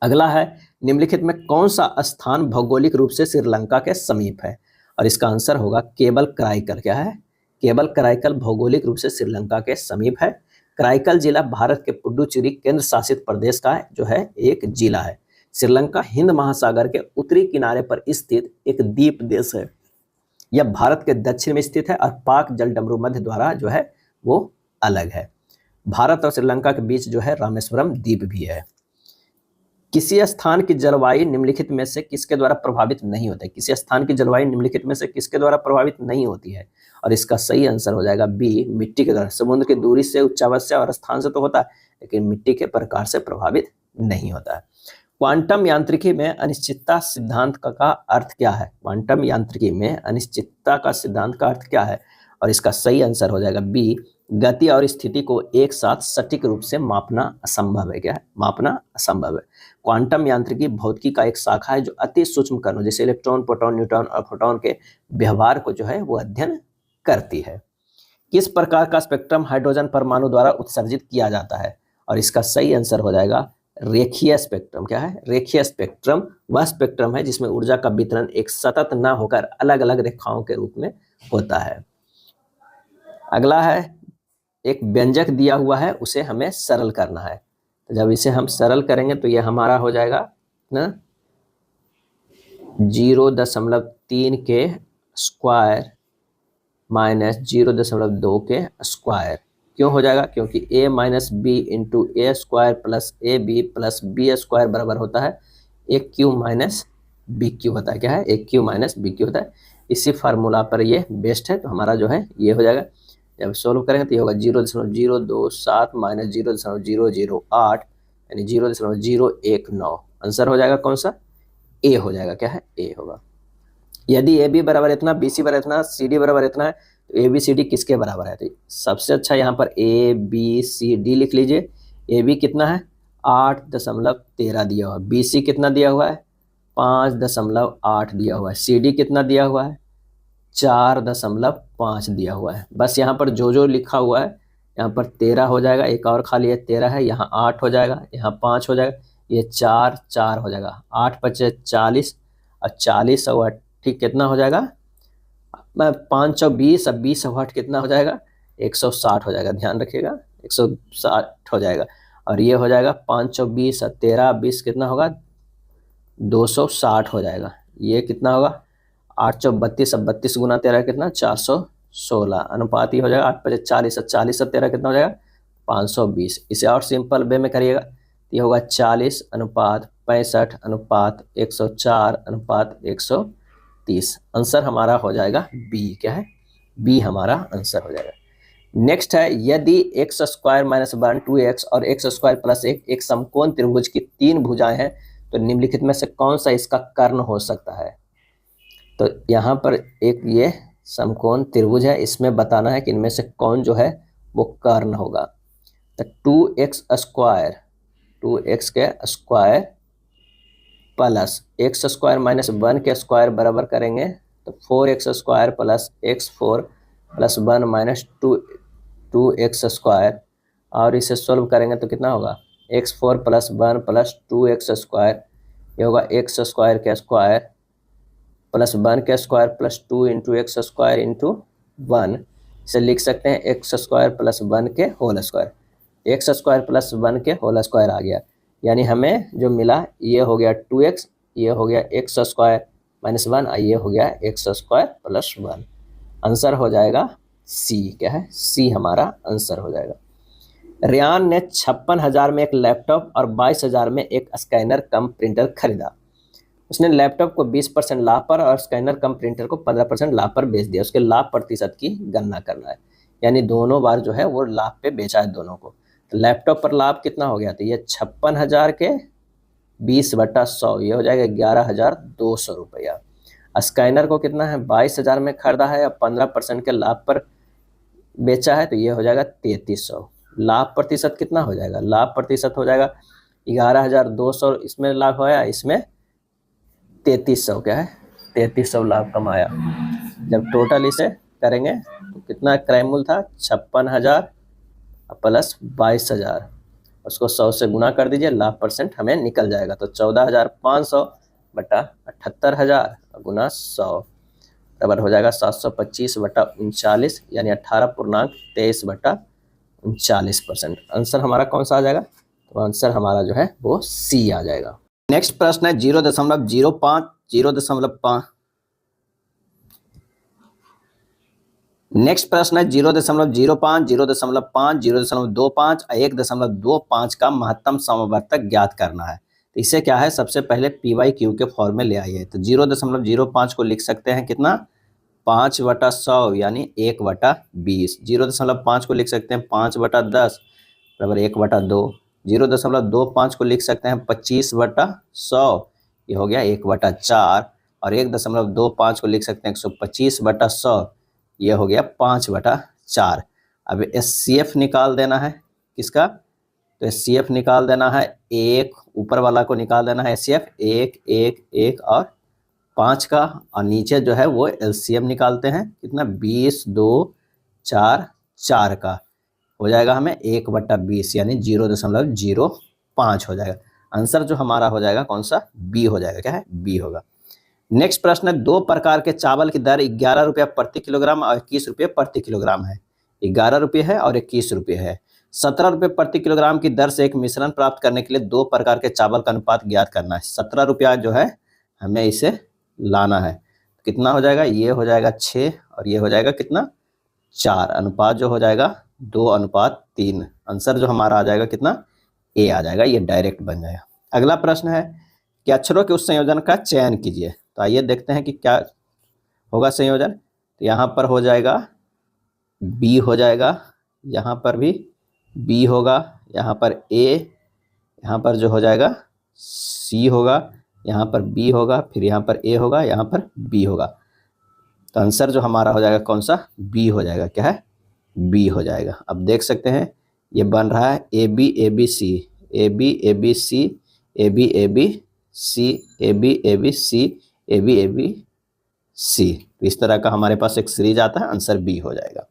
अगला है, निम्नलिखित में कौन सा स्थान भौगोलिक रूप से श्रीलंका के समीप है? और इसका आंसर होगा केबल कराईकल। क्या है? केबल कराईकल भौगोलिक रूप से श्रीलंका के समीप है। कराईकल जिला भारत के पुडुचेरी केंद्र शासित प्रदेश का जो है एक जिला है। श्रीलंका हिंद महासागर के उत्तरी किनारे पर स्थित एक द्वीप देश है। यह भारत के दक्षिण में स्थित है और पाक जलडमरू मध्य द्वारा जो है वो अलग है। भारत और श्रीलंका के बीच जो है रामेश्वरम द्वीप भी है। किसी स्थान की जलवायु निम्नलिखित में से किसके द्वारा प्रभावित नहीं होती है? किसी स्थान की जलवायु निम्नलिखित में से किसके द्वारा प्रभावित नहीं होती है? और इसका सही आंसर हो जाएगा बी, मिट्टी के द्वारा। समुद्र की दूरी से, उच्चावच से और स्थान से तो होता है, लेकिन मिट्टी के प्रकार से प्रभावित नहीं होता है। क्वांटम यांत्रिकी में अनिश्चितता सिद्धांत का अर्थ क्या है? क्वांटम यांत्रिकी में अनिश्चितता का सिद्धांत का अर्थ क्या है? और इसका सही आंसर हो जाएगा बी, गति और स्थिति को एक साथ सटीक रूप से मापना असंभव है। क्या है? मापना असंभव है। क्वांटम यांत्रिकी भौतिकी का एक शाखा है जो अति सूक्ष्म कणों जैसे इलेक्ट्रॉन, प्रोटॉन, न्यूट्रॉन और फोटॉन के व्यवहार को जो है वो अध्ययन करती है। किस प्रकार का स्पेक्ट्रम हाइड्रोजन परमाणु द्वारा उत्सर्जित किया जाता है? और इसका सही आंसर हो जाएगा रेखीय स्पेक्ट्रम। क्या है? रेखीय स्पेक्ट्रम वह स्पेक्ट्रम है जिसमें ऊर्जा का वितरण एक सतत न होकर अलग अलग रेखाओं के रूप में होता है। अगला है, एक व्यंजक दिया हुआ है, उसे हमें सरल करना है। तो जब इसे हम सरल करेंगे तो ये हमारा हो जाएगा ना 0.3 के स्क्वायर माइनस 0.2 के स्क्वायर। क्यों हो जाएगा? क्योंकि a minus B into A square plus A B plus B square बराबर होता है A cube minus B cube होता है। क्या है? A cube minus B cube होता है। इसी फार्मूला पर ये बेस्ट है, तो हमारा जो है ये हो जाएगा। जब सोल्व करेंगे तो ये होगा 0.027 माइनस 0.008 यानी 0.019। आंसर हो जाएगा कौन सा? ए हो जाएगा। क्या है? ए होगा। यदि ए बी बराबर इतना, बी सी बराबर इतना, सी डी बराबर इतना है, तो ए बी सी डी किसके बराबर है? तो सबसे अच्छा यहाँ पर ए बी सी डी लिख लीजिए। ए बी कितना है? 8.13 दिया हुआ है। बी सी कितना दिया हुआ है? 5.8 दिया हुआ है। सी डी कितना दिया हुआ है? 4.5 दिया हुआ है। बस यहाँ पर जो जो लिखा हुआ है, यहाँ पर 13 हो जाएगा, एक और खाली है 13 है, यहाँ 8 हो जाएगा, यहाँ 5 हो जाएगा, ये 4 हो जाएगा। 8 × 5 = 40 और 40 और 8 कितना हो जाएगा? 5 और 20 और 20 और 8 कितना हो जाएगा? 160 हो जाएगा। ध्यान रखिएगा 160 हो जाएगा। और ये हो जाएगा 5 और 20 और 13 20 कितना होगा? 260 हो जाएगा। ये कितना होगा? 8 × 32 और 32 गुना 13 कितना? 416। अनुपात ये हो जाएगा 8 × 5 = 40 और 40 और 13 कितना हो जाएगा? 520। इसे और सिंपल वे में करिएगा, ये होगा 40:65:104:130। आंसर हमारा हो जाएगा बी। क्या है? बी हमारा आंसर हो जाएगा। नेक्स्ट है, यदि x² - 1 2x और x² + 1 एक समकोण त्रिभुज की 3 भुजाएं हैं तो निम्नलिखित में से कौन सा इसका कर्ण हो सकता है? तो यहाँ पर एक ये समकोण त्रिभुज है, इसमें बताना है कि इनमें से कौन जो है वो कर्ण होगा। तो 2x² के स्क्वायर प्लस x² - 1 के स्क्वायर बराबर करेंगे तो 4x² + x4 + 1 - 2x²। और इसे सोल्व करेंगे तो कितना होगा? x4 + 1 + 2x², ये होगा x² के स्क्वायर प्लस 1 के स्क्वायर प्लस 2 × x² × 1। इसे लिख सकते हैं x² + 1 के होल स्क्वायर। x² + 1 के होल स्क्वायर आ गया, यानी हमें जो मिला ये हो गया 2x, ये हो गया x² - 1 और ये हो गया x² + 1। आंसर हो जाएगा सी। क्या है? सी हमारा आंसर हो जाएगा। रेयान ने 56,000 में एक लैपटॉप और 22,000 में एक स्कैनर कम प्रिंटर खरीदा। उसने लैपटॉप को 20% लाभ पर और स्कैनर कम प्रिंटर को 15% लाभ पर बेच दिया। उसके लाभ प्रतिशत की गणना करना है, यानी दोनों बार जो है वो लाभ पे बेचा है दोनों को। तो लैपटॉप पर लाभ कितना हो गया, तो ये 56,000 के 20/100, ये हो जाएगा 11,200 रुपया। स्कैनर को कितना है, 22,000 में खरीदा है और 15% के लाभ पर बेचा है, तो ये हो जाएगा 3300। लाभ प्रतिशत कितना हो जाएगा, लाभ प्रतिशत हो जाएगा 11,200, इसमें लाभ होया, इसमें 3300 क्या है, 3300 लाभ कमाया। जब टोटल इसे करेंगे तो कितना क्रय मूल्य था, 56,000 प्लस 22,000, उसको 100 से गुना कर दीजिए, लाभ परसेंट हमें निकल जाएगा। तो 14,500 बटा 78,000 गुना 100 बराबर हो जाएगा 725 बटा 39, यानी 18.23/39%। आंसर हमारा कौन सा आ जाएगा, तो आंसर हमारा जो है वो सी आ जाएगा। नेक्स्ट प्रश्न है 0.05, 0.5। नेक्स्ट प्रश्न है 0.05, 0.5, 0.25 और 1.25 का महत्तम समवर्तक ज्ञात करना है। तो इसे क्या है, सबसे पहले PYQ के फॉर्म में ले आइए। तो 0.05 को लिख सकते हैं कितना, 5/100 यानी 1/20। 0.5 को लिख सकते हैं 5/10 बराबर 1/2। 0.25 को लिख सकते हैं 25/100, ये हो गया 1/4। और 1.25 को लिख सकते हैं 125/100, ये हो गया 5/4। अब SCF निकाल देना है किसका, तो SCF निकाल देना है, एक ऊपर वाला को निकाल देना है SCF, 1 1 1 और 5 का, और नीचे जो है वो LCM निकालते हैं कितना, 20 2 4 4 का, हो जाएगा हमें 1/20 यानी 0.05 हो जाएगा। आंसर जो हमारा हो जाएगा कौन सा, बी हो जाएगा, क्या है, बी होगा। नेक्स्ट प्रश्न है, दो प्रकार के चावल की दर 11 रुपया प्रति किलोग्राम और 21 रुपये प्रति किलोग्राम है। 11 रुपये है और 21 रुपये है। 17 रुपये प्रति किलोग्राम की दर से एक मिश्रण प्राप्त करने के लिए दो प्रकार के चावल का अनुपात ज्ञात करना है। 17 रुपया जो है हमें इसे लाना है, कितना हो जाएगा, ये हो जाएगा 6 और ये हो जाएगा कितना, 4। अनुपात जो हो जाएगा 2:3। आंसर जो हमारा आ जाएगा कितना, ए आ जाएगा, ये डायरेक्ट बन जाएगा। अगला प्रश्न है कि अक्षरों के उस संयोजन का चयन कीजिए। तो आइए देखते हैं कि क्या होगा संयोजन। तो यहाँ पर हो जाएगा बी हो जाएगा, यहाँ पर भी बी होगा, यहाँ पर ए, यहाँ पर जो हो जाएगा सी होगा, यहाँ पर बी होगा, फिर यहाँ पर ए होगा, यहाँ पर बी होगा। तो आंसर जो हमारा हो जाएगा कौन सा, बी हो जाएगा, क्या है, बी हो जाएगा। अब देख सकते हैं ये बन रहा है AB ABC, AB ABC, AB ABC, AB ABC, AB ABC। तो इस तरह का हमारे पास एक सीरीज आता है, आंसर बी हो जाएगा।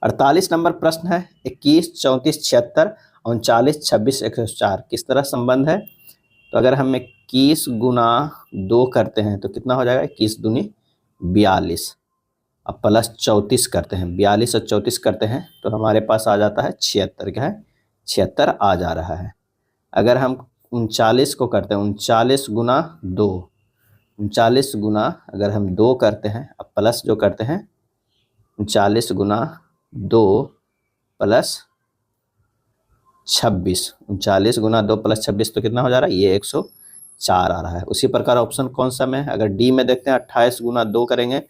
48 नंबर प्रश्न है, 21 34 76 39 26 104 किस तरह संबंध है। तो अगर हम 21 गुना 2 करते हैं तो कितना हो जाएगा, 21 दूनी 42 अब प्लस 34 करते हैं, 42 और 34 करते हैं तो हमारे पास आ जाता है 76, क्या है, 76 आ जा रहा है। अगर हम 39 को करते हैं, 39 गुना 2, 39 गुना अगर हम 2 करते हैं, अब प्लस जो करते हैं 39 गुना 2 प्लस 26, 39 गुना 2 प्लस 26 तो कितना हो जा रहा है, ये 104 आ रहा है। उसी प्रकार ऑप्शन कौन सा में है, अगर डी में देखते हैं 28 गुना 2 करेंगे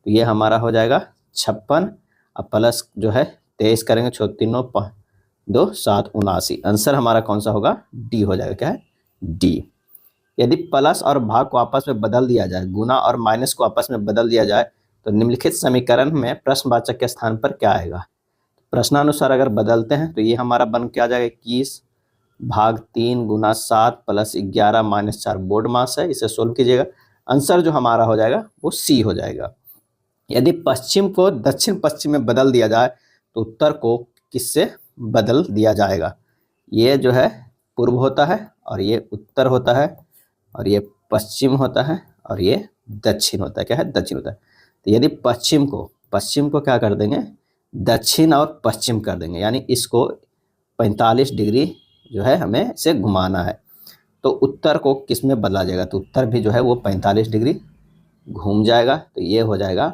तो ये हमारा हो जाएगा 56, अब प्लस जो है 23 करेंगे, 3 2 7 79। आंसर हमारा कौन सा होगा, डी हो जाएगा, क्या है, डी। यदि प्लस और भाग को आपस में बदल दिया जाए, गुना और माइनस को आपस में बदल दिया जाए तो निम्नलिखित समीकरण में प्रश्नवाचक के स्थान पर क्या आएगा। प्रश्नानुसार अगर बदलते हैं तो ये हमारा बन के आ जाएगा 21 भाग 3 गुना 7 प्लस 11 माइनस 4 बोर्ड मास है, इसे सोल्व कीजिएगा। आंसर जो हमारा हो जाएगा वो सी हो जाएगा। यदि पश्चिम को दक्षिण पश्चिम में बदल दिया जाए तो उत्तर को किससे बदल दिया जाएगा। ये जो है पूर्व होता है और ये उत्तर होता है और ये पश्चिम होता है और ये दक्षिण होता है, क्या है, दक्षिण होता है। तो यदि पश्चिम को क्या कर देंगे, दक्षिण और पश्चिम कर देंगे, यानी इसको 45 डिग्री जो है हमें इसे घुमाना है, तो उत्तर को किस में बदला जाएगा, तो उत्तर भी जो है वो 45 डिग्री घूम जाएगा। तो ये हो जाएगा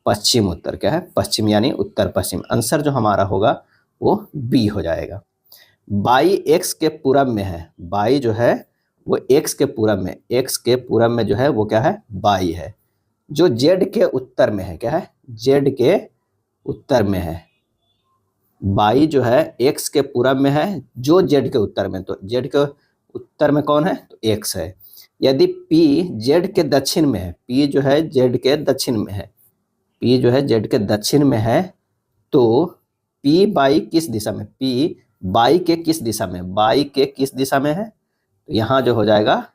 पश्चिम उत्तर, क्या है, पश्चिम यानी उत्तर पश्चिम। आंसर जो हमारा होगा वो बी हो जाएगा। बाई एक्स के पूरब में है, बाई जो है वो एक्स के पूरब में, एक्स के पूरब में जो है वो क्या है, वाई है। जो जेड के उत्तर में है, क्या है, जेड के उत्तर में है। वाई जो है एक्स के पूरब में है, जो जेड के उत्तर में, तो जेड के उत्तर में कौन है, तो एक्स है। यदि पी जेड के दक्षिण में है, पी जो है जेड के दक्षिण में है, पी जो है जेड के दक्षिण में है, तो पी बाई किस दिशा में, पी बाई के किस दिशा में, बाई के किस दिशा में है, तो यहाँ जो हो जाएगा,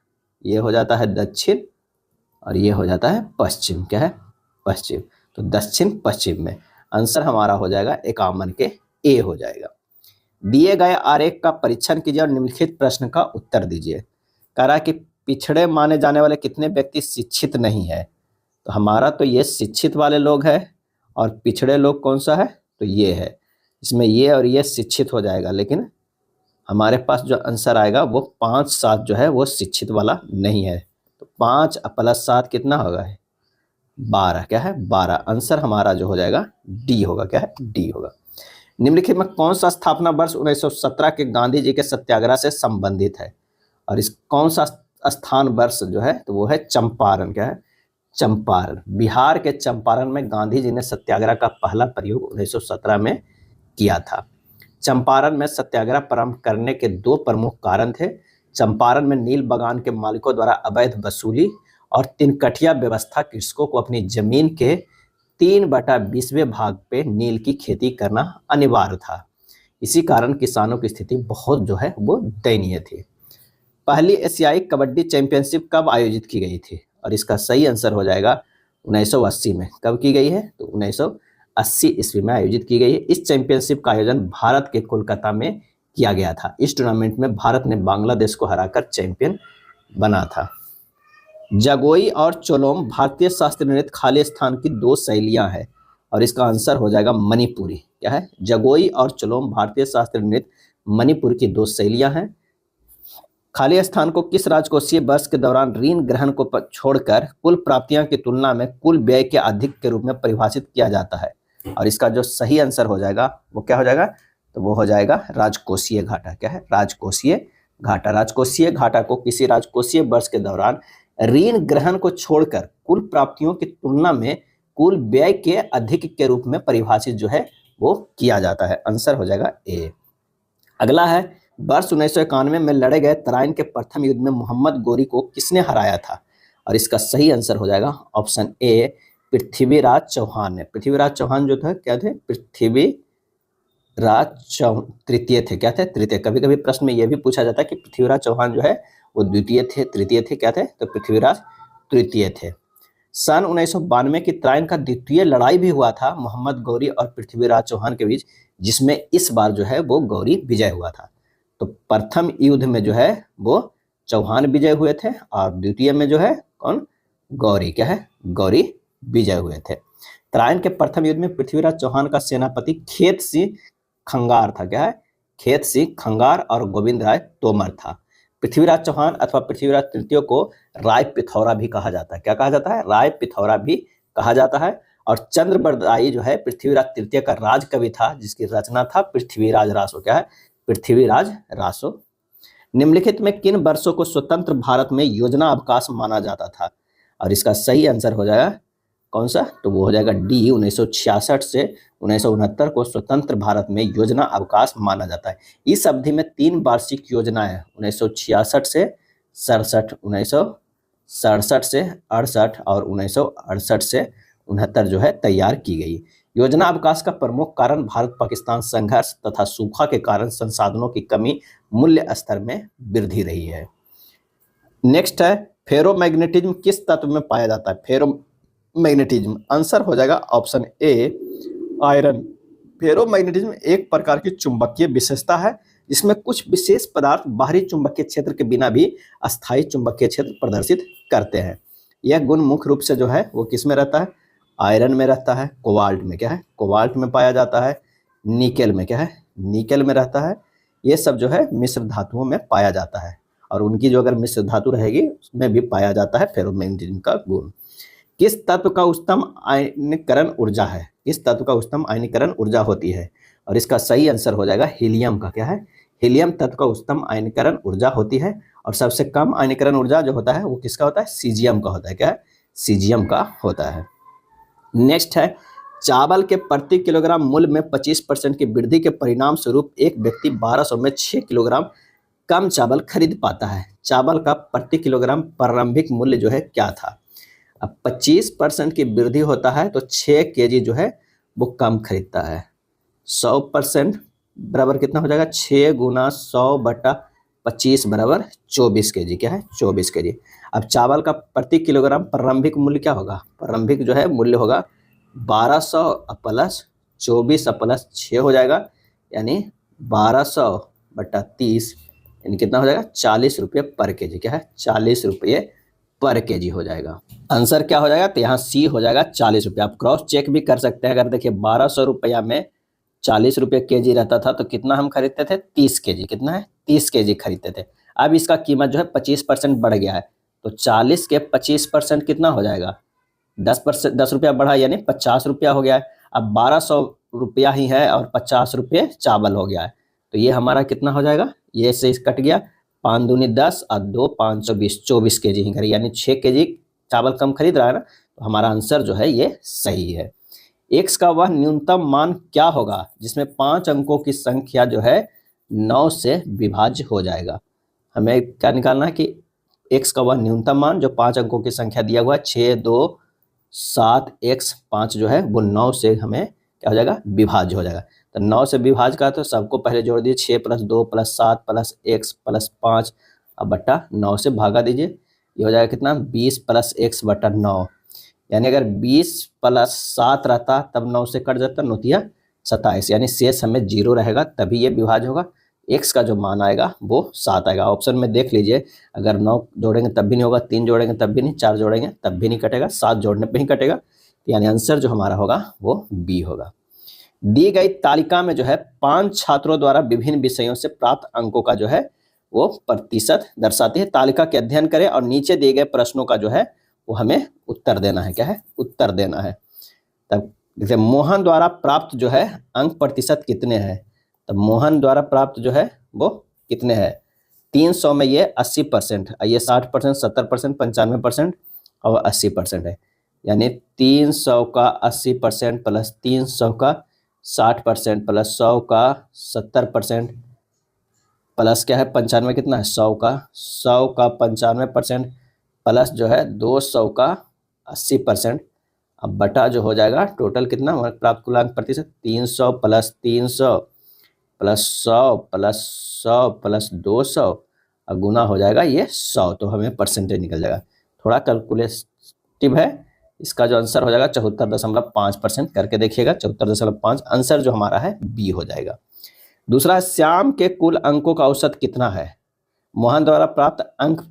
ये हो जाता है दक्षिण और ये हो जाता है पश्चिम, क्या है, पश्चिम। तो दक्षिण पश्चिम में आंसर हमारा हो जाएगा 51 के ए हो जाएगा। दिए गए आरेख का परीक्षण कीजिए और निम्नलिखित प्रश्न का उत्तर दीजिए। कह रहा है कि पिछड़े माने जाने वाले कितने व्यक्ति शिक्षित नहीं है, तो हमारा तो ये शिक्षित वाले लोग हैं, और पिछड़े लोग कौन सा है, तो ये है। इसमें ये और ये शिक्षित हो जाएगा, लेकिन हमारे पास जो आंसर आएगा वो 5 7 जो है वो शिक्षित वाला नहीं है। तो 5 + 7 कितना होगा, 12, क्या है, 12। आंसर हमारा जो हो जाएगा डी होगा, क्या है, डी होगा। निम्नलिखित में कौन सा स्थापना वर्ष 1917 के गांधी जी के सत्याग्रह से संबंधित है, और इस कौन सा स्थान वर्ष जो है, तो वो है चंपारण, क्या है, चंपारण। बिहार के चंपारण में गांधी जी ने सत्याग्रह का पहला प्रयोग 1917 में किया था। चंपारण में सत्याग्रह प्रारंभ करने के 2 प्रमुख कारण थे। चंपारण में नील बागान के मालिकों द्वारा अवैध वसूली और तिनकठिया व्यवस्था कृषकों को अपनी जमीन के 3/20वें भाग पे नील की खेती करना अनिवार्य था। इसी कारण किसानों की स्थिति बहुत जो है वो दयनीय थी। पहली एशियाई कबड्डी चैंपियनशिप कब आयोजित की गई थी, और इसका सही आंसर हो जाएगा 1980 में। कब की गई है, तो 1980 ईस्वी में आयोजित की गई है। इस चैंपियनशिप का आयोजन भारत के कोलकाता में किया गया था। इस टूर्नामेंट में भारत ने बांग्लादेश को हराकर चैंपियन बना था। जगोई और चोलोम भारतीय शास्त्रीय नृत्य खाली स्थान की 2 शैलियां हैं, और इसका आंसर हो जाएगा मणिपुरी, क्या है, जगोई और चोलोम भारतीय शास्त्रीय नृत्य मणिपुर की 2 शैलियां हैं। खाली स्थान को किस राजकोषीय वर्ष के दौरान ऋण ग्रहण को छोड़कर कुल प्राप्तियां की तुलना में कुल व्यय के अधिक के रूप में परिभाषित किया जाता है, और इसका जो सही आंसर हो जाएगा वो क्या हो जाएगा, तो वो हो जाएगा राजकोषीय घाटा, क्या है, राजकोषीय घाटा। राजकोषीय घाटा को किसी राजकोषीय वर्ष के दौरान ऋण ग्रहण को छोड़कर कुल प्राप्तियों की तुलना में कुल व्यय के अधिक के रूप में परिभाषित जो है वो किया जाता है। आंसर हो जाएगा ए। अगला है, वर्ष 1991 में लड़े गए तराइन के प्रथम युद्ध में मोहम्मद गौरी को किसने हराया था, और इसका सही आंसर हो जाएगा ऑप्शन ए, पृथ्वीराज चौहान ने। पृथ्वीराज चौहान जो था, क्या थे, तृतीय थे, क्या थे, तृतीय। कभी कभी प्रश्न में यह भी पूछा जाता है कि पृथ्वीराज चौहान जो है वो द्वितीय थे, तृतीय थे, क्या थे, तो पृथ्वीराज तृतीय थे। सन 1992 की तराइन का द्वितीय लड़ाई भी हुआ था मोहम्मद गौरी और पृथ्वीराज चौहान के बीच, जिसमें इस बार जो है वो गौरी विजय हुआ था। तो प्रथम युद्ध में जो है वो चौहान विजय हुए थे, और द्वितीय में जो है कौन, गौरी, क्या है, गौरी विजय हुए थे। तराइन के प्रथम युद्ध में पृथ्वीराज चौहान का सेनापति खेत सिंह खंगार था, क्या है, खेत सिंह खंगार, और गोविंद राय तोमर था। पृथ्वीराज चौहान अथवा पृथ्वीराज तृतीय को राय पिथौरा भी कहा जाता है। क्या कहा जाता है, राय पिथौरा भी कहा जाता है। और चंद्रबरदाई जो है पृथ्वीराज तृतीय का राजकवि था, जिसकी रचना था पृथ्वीराज रासो, क्या है, पृथ्वीराज रासो। निम्नलिखित में किन वर्षों को स्वतंत्र भारत में योजना अवकाश माना जाता था, और इसका सही आंसर हो जाएगा कौन सा, तो वो हो जाएगा डी, 1966 से 1969 को स्वतंत्र भारत में योजना अवकाश माना जाता है। इस अवधि में 3 वार्षिक योजनाएं 1966 से 67, 1967 से 68 और 1968 से 69 जो है तैयार की गई। योजना अवकाश का प्रमुख कारण भारत पाकिस्तान संघर्ष तथा सूखा के कारण संसाधनों की कमी, मूल्य स्तर में वृद्धि रही है। नेक्स्ट है, फेरोमैग्नेटिज्म किस तत्व में पाया जाता है, फेरोमैग्नेटिज्म। आंसर हो जाएगा ऑप्शन ए, आयरन। फेरोमैग्नेटिज्म एक प्रकार की चुंबकीय विशेषता है, जिसमें कुछ विशेष पदार्थ बाहरी चुंबकीय क्षेत्र के बिना भी अस्थायी चुंबकीय क्षेत्र प्रदर्शित करते हैं। यह गुण मुख्य रूप से जो है वो किस में रहता है, आयरन में रहता है, कोबाल्ट में, क्या है, कोबाल्ट में पाया जाता है, निकेल में, क्या है, निकेल में रहता है। ये सब जो है मिश्र धातुओं में पाया जाता है, और उनकी जो अगर मिश्र धातु रहेगी उसमें भी पाया जाता है फेरोमैग्नेटिज्म का गुण। किस तत्व का उच्चतम आयनीकरण ऊर्जा है, किस तत्व का उच्चतम आयनीकरण ऊर्जा होती है, और इसका सही आंसर हो जाएगा हीलियम का, क्या है, हीलियम तत्व का उच्चतम आयनीकरण ऊर्जा होती है। और सबसे कम आयनीकरण ऊर्जा जो होता है वो किसका होता है, सीजियम का होता है। क्या है, सीजियम का होता है। नेक्स्ट है, चावल के प्रति किलोग्राम मूल्य में 25% की वृद्धि के परिणाम स्वरूप एक व्यक्ति 1200 में 6 किलोग्राम कम चावल खरीद पाता है। चावल का प्रति किलोग्राम प्रारंभिक मूल्य जो है क्या था। अब 25% की वृद्धि होता है तो 6 केजी जो है वो कम खरीदता है। 100% बराबर कितना हो जाएगा, 6 गुना 100/25 बराबर 24 केजी। क्या है, 24 केजी। अब चावल का प्रति किलोग्राम प्रारंभिक मूल्य क्या होगा, प्रारंभिक जो है मूल्य होगा 1200 प्लस 24 प्लस 6 हो जाएगा, यानी 1200/30 यानी कितना हो जाएगा, 40 रुपये पर केजी। क्या है, 40 रुपये पर केजी हो जाएगा। आंसर क्या हो जाएगा, तो यहाँ सी हो जाएगा 40 रुपये। आप क्रॉस चेक भी कर सकते हैं। अगर देखिए 1200 रुपया में 40 रुपये केजी रहता था तो कितना हम खरीदते थे, 30 केजी। कितना है, 30 केजी खरीदते थे। अब इसका कीमत जो है 25% बढ़ गया है, तो 40 के 25% कितना हो जाएगा, 10%, 10 रुपया बढ़ा यानी 50 रुपया हो गया है। अब 1200 रुपया ही है और 50 रुपये चावल हो गया है, तो ये हमारा कितना हो जाएगा, ये से कट गया, 5 दूनी 10 और 2 5 24, 24 केजी ही खरीद, यानी 6 केजी चावल कम खरीद रहा है ना। तो हमारा आंसर जो है ये सही है। एक्स का वह न्यूनतम मान क्या होगा जिसमें 5 अंकों की संख्या जो है 9 से विभाज्य हो जाएगा। हमें क्या निकालना है कि एक्स का वह न्यूनतम मान जो 5 अंकों की संख्या दिया हुआ है 6 2 7 x 5 जो है वो 9 से हमें क्या हो जाएगा, विभाज्य हो जाएगा। तो 9 से विभाज्य का तो सबको पहले जोड़ दीजिए, 6 + 2 + 7 + x + 5 अब बट्टा 9 से भागा दीजिए, ये हो जाएगा कितना, 20 + x/9, यानी अगर 20 + 7 रहता तब 9 से कट जाता, 9 × 27, यानी शेष हमें 0 रहेगा, तभी ये विभाज्य होगा। x का जो मान आएगा वो 7 आएगा। ऑप्शन में देख लीजिए, अगर 9 जोड़ेंगे तब भी नहीं होगा, 3 जोड़ेंगे तब भी नहीं, 4 जोड़ेंगे तब भी नहीं कटेगा, 7 जोड़ने पे ही कटेगा, यानी आंसर जो हमारा होगा वो बी होगा। दी गई तालिका में जो है 5 छात्रों द्वारा विभिन्न विषयों से प्राप्त अंकों का जो है वो प्रतिशत दर्शाती है। तालिका के अध्ययन करें और नीचे दिए गए प्रश्नों का जो है वो हमें उत्तर देना है। क्या है, उत्तर देना है। तब जैसे मोहन द्वारा प्राप्त जो है अंक प्रतिशत कितने हैं, तब मोहन द्वारा प्राप्त जो है वो कितने हैं, 300 में ये 80%, ये 60%, 70%, 95% और 80% है, यानी 300 का 80% प्लस 300 का 60% प्लस 100 का 70% प्लस क्या है 95 कितना है, 100 का 95% प्लस जो है 200 का 80%, अब बटा जो हो जाएगा टोटल कितना प्राप्त कुल अंक प्रतिशत, 300 प्लस 300 प्लस 100 प्लस 100 प्लस 200 और गुना हो जाएगा ये 100, तो हमें परसेंटेज निकल जाएगा। थोड़ा कैलकुलेटिव है, इसका जो आंसर हो जाएगा 74.5% करके देखिएगा, 74.5 आंसर जो हमारा है बी हो जाएगा। दूसरा है, श्याम के कुल अंकों का औसत कितना है। मोहन द्वारा प्राप्त अंक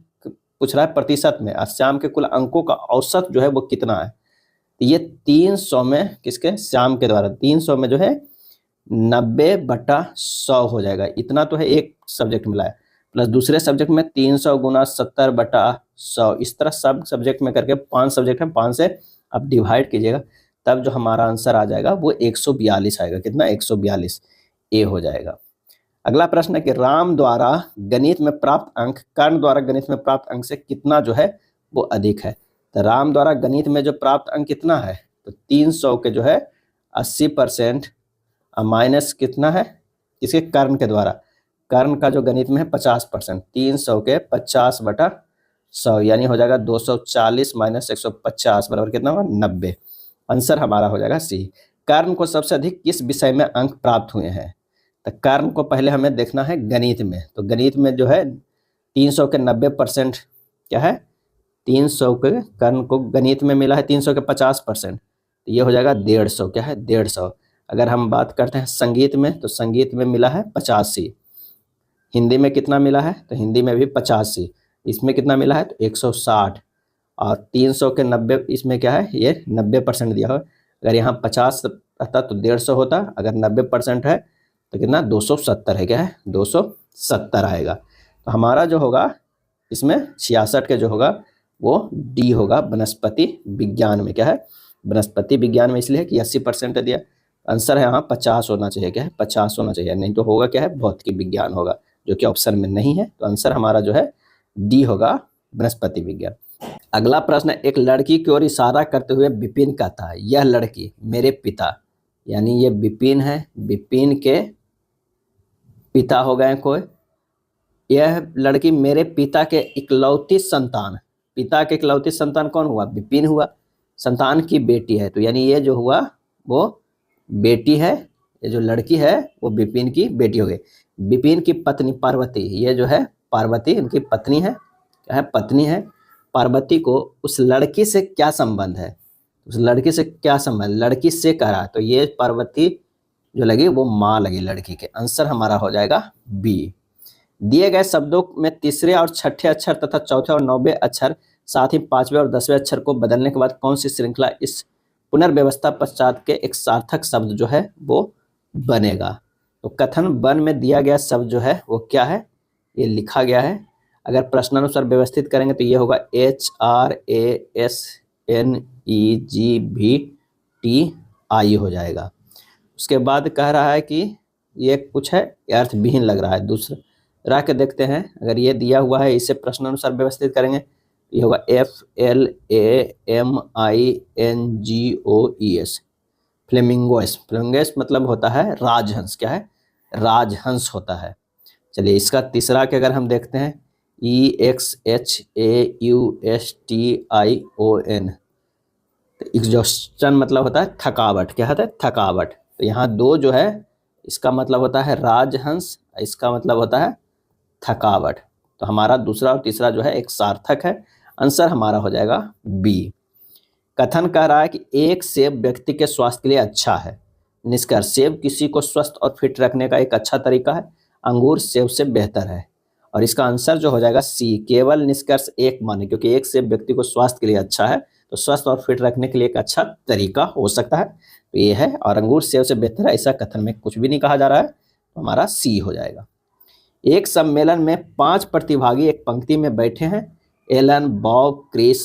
पूछ रहा है प्रतिशत में, और श्याम के कुल अंकों का औसत जो है वो कितना है, ये 300 में किसके, श्याम के द्वारा 300 में जो है 90/100 हो जाएगा। इतना तो है एक सब्जेक्ट मिला है, प्लस दूसरे सब्जेक्ट में 300 गुना 70/100, इस तरह सब सब्जेक्ट में करके 5 सब्जेक्ट है, 5 से आप डिवाइड कीजिएगा, तब जो हमारा आंसर आ जाएगा वो 142 आएगा। कितना, 142 ए हो जाएगा। अगला प्रश्न है कि राम द्वारा गणित में प्राप्त अंक कर्ण द्वारा गणित में प्राप्त अंक से कितना जो है वो अधिक है। तो राम द्वारा गणित में जो प्राप्त अंक कितना है, तो 300 के जो है 80% माइनस कितना है इसके कर्ण के द्वारा, कर्ण का जो गणित में है 50%, 300 के 50/100 यानी हो जाएगा 240 माइनस 150 बराबर कितना होगा, 90। आंसर हमारा हो जाएगा सी। कर्ण को सबसे अधिक किस विषय में अंक प्राप्त हुए हैं, तो कर्ण को पहले हमें देखना है गणित में, तो गणित में जो है 300 के 90% क्या है, 300 के कर्ण को गणित में मिला है 300 के 50%, तो ये हो जाएगा 150। क्या है, 150। अगर हम बात करते हैं संगीत में, तो संगीत में मिला है 85, हिंदी में कितना मिला है, तो हिंदी में भी 85, इसमें कितना मिला है तो 160, और 300 के 90 इसमें क्या है, ये 90% दिया हो। अगर यहाँ 50 रहता तो 150 होता, अगर 90% है तो कितना 270 है। क्या है, 270 आएगा। तो हमारा जो होगा इसमें 66 के जो होगा वो डी होगा, वनस्पति विज्ञान में। क्या है, वनस्पति विज्ञान में इसलिए कि 80% दिया, आंसर है यहाँ 50 होना चाहिए। क्या है, 50 होना चाहिए, नहीं तो होगा क्या है भौतिक विज्ञान होगा, जो कि ऑप्शन में नहीं है। तो आंसर हमारा जो है डी होगा बृहस्पति विज्ञान। अगला प्रश्न, एक लड़की की ओर इशारा करते हुए विपिन कहता है, यह लड़की मेरे पिता, यानी ये विपिन है, विपिन के पिता हो गए कोई, यह लड़की मेरे पिता के इकलौती संतान, पिता के इकलौती संतान कौन हुआ, विपिन हुआ, संतान की बेटी है, तो यानी ये जो हुआ वो बेटी है, ये जो लड़की है वो विपिन की बेटी हो गई। विपिन की पत्नी पार्वती, ये जो है पार्वती इनकी पत्नी है, क्या है, पत्नी है। पार्वती को उस लड़की से क्या संबंध है, उस लड़की से क्या संबंध, लड़की से कह रहा है, तो ये पार्वती जो लगी वो माँ लगी लड़की के। आंसर हमारा हो जाएगा बी। दिए गए शब्दों में तीसरे और छठे अक्षर तथा चौथे और 9वें अक्षर साथ ही 5वें और 10वें अक्षर को बदलने के बाद कौन सी श्रृंखला इस पुनर्व्यवस्था पश्चात के एक सार्थक शब्द जो है वो बनेगा। तो कथन वन में दिया गया शब्द जो है वो क्या है, ये लिखा गया है। अगर प्रश्नानुसार व्यवस्थित करेंगे तो ये होगा HRASNEGVTI हो जाएगा। उसके बाद कह रहा है कि ये कुछ है अर्थविहीन लग रहा है, दूसरा रह के देखते हैं। अगर ये दिया हुआ है इसे प्रश्नानुसार व्यवस्थित करेंगे, ये होगा FLAMINGOES, फ्लेमिंगोस। फ्लेमिंगोस मतलब होता है राजहंस, क्या है, राजहंस होता है। चलिए इसका तीसरा के अगर हम देखते हैं EXHAUSTION, तो एग्जॉस्टन मतलब होता है थकावट, क्या होता है, थकावट। तो यहाँ दो जो है इसका मतलब होता है राजहंस, इसका मतलब होता है थकावट। तो हमारा दूसरा और तीसरा जो है एक सार्थक है। आंसर हमारा हो जाएगा बी। कथन कह रहा है कि एक सेब व्यक्ति के स्वास्थ्य के लिए अच्छा है। निष्कर्ष, सेब किसी को स्वस्थ और फिट रखने का एक अच्छा तरीका है, अंगूर सेब से बेहतर है। और इसका आंसर जो हो जाएगा सी, केवल निष्कर्ष एक माने, क्योंकि एक सेब व्यक्ति को स्वास्थ्य के लिए अच्छा है तो स्वस्थ और फिट रखने के लिए एक अच्छा तरीका हो सकता है, तो ये है। और अंगूर सेब से बेहतर है ऐसा कथन में कुछ भी नहीं कहा जा रहा है, तो हमारा सी हो जाएगा। एक सम्मेलन में 5 प्रतिभागी एक पंक्ति में बैठे हैं, एलन, बॉब, क्रिस,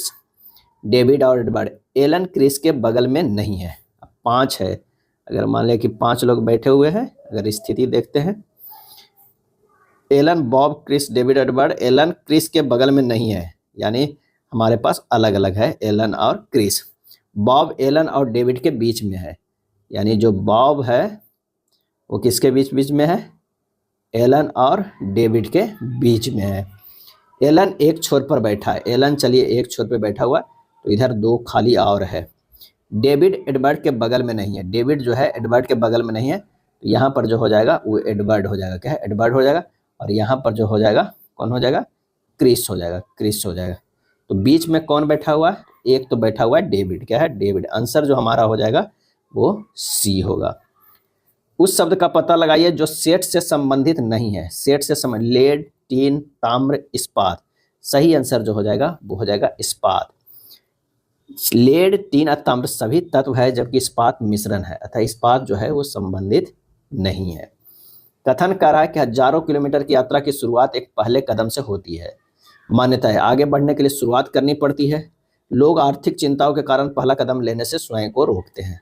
डेविड और एडवर्ड। एलन क्रिस के बगल में नहीं है। 5 है, अगर मान लें कि 5 लोग बैठे हुए हैं, अगर स्थिति देखते हैं, Alan, Bob, Chris, David, Edward, Alan Chris के बगल में नहीं है, यानी हमारे पास अलग अलग है एलन और क्रिस। बॉब एलन और डेविड के बीच में है, यानी जो बॉब है वो किसके बीच बीच में है, एलन और डेविड के बीच में है। एलन एक छोर पर बैठा है, एलन चलिए एक छोर पर बैठा हुआ, तो इधर 2 खाली और है। डेविड एडवर्ड के बगल में नहीं है, डेविड जो है एडवर्ड के बगल में नहीं है, तो यहाँ पर जो हो जाएगा वो एडवर्ड हो जाएगा, क्या है, एडवर्ड हो जाएगा। और यहाँ पर जो हो जाएगा कौन हो जाएगा, क्रिस हो जाएगा, क्रिस हो जाएगा। तो बीच में कौन बैठा हुआ है, एक तो बैठा हुआ है डेविड, क्या है, डेविड। आंसर जो हमारा हो जाएगा वो सी होगा। उस शब्द का पता लगाइए जो सेट से संबंधित नहीं है, सेट से संबंधित, लेड, टीन, ताम्र, इस्पात। सही आंसर जो हो जाएगा वो हो जाएगा इस्पात। लेड, टीन और ताम्र सभी तत्व है, जबकि इस्पात मिश्रण है, अतः इस्पात जो है वो संबंधित नहीं है। कथन कर रहा है कि हजारों किलोमीटर की यात्रा की शुरुआत एक पहले कदम से होती है। मान्यता है आगे बढ़ने के लिए शुरुआत करनी पड़ती है। लोग आर्थिक चिंताओं के कारण पहला कदम लेने से स्वयं को रोकते हैं।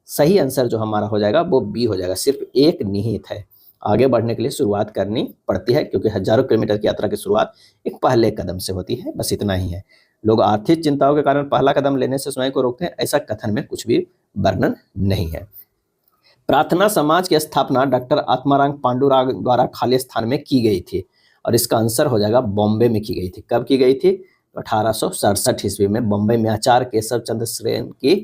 सही आंसर जो हमारा हो जाएगा वो बी हो जाएगा। सिर्फ एक निहित है, आगे बढ़ने के लिए शुरुआत करनी पड़ती है, क्योंकि हजारों किलोमीटर की यात्रा की शुरुआत एक पहले कदम से होती है, बस इतना ही है। लोग आर्थिक चिंताओं के कारण पहला कदम लेने से स्वयं को रोकते हैं, ऐसा कथन में कुछ भी वर्णन नहीं है। प्रार्थना समाज की स्थापना डॉक्टर आत्माराम पांडुरंग द्वारा खाली स्थान में की गई थी, और इसका आंसर हो जाएगा बॉम्बे में की गई थी। कब की गई थी, 1867 ईस्वी में बॉम्बे में आचार्य केशव चंद्र सेन की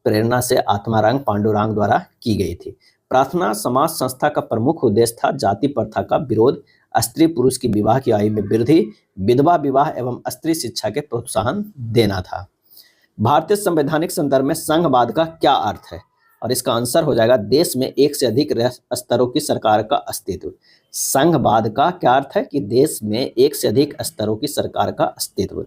प्रेरणा से आत्माराम पांडुरंग द्वारा की गई थी। प्रार्थना समाज संस्था का प्रमुख उद्देश्य था जाति प्रथा का विरोध, स्त्री पुरुष की विवाह की आयु में वृद्धि, विधवा विवाह एवं स्त्री शिक्षा के प्रोत्साहन देना था। भारतीय संवैधानिक संदर्भ में संघवाद का क्या अर्थ है, और इसका आंसर हो जाएगा देश में एक से अधिक स्तरों की सरकार का अस्तित्व। संघवाद का क्या अर्थ है कि देश में एक से अधिक स्तरों की सरकार का अस्तित्व।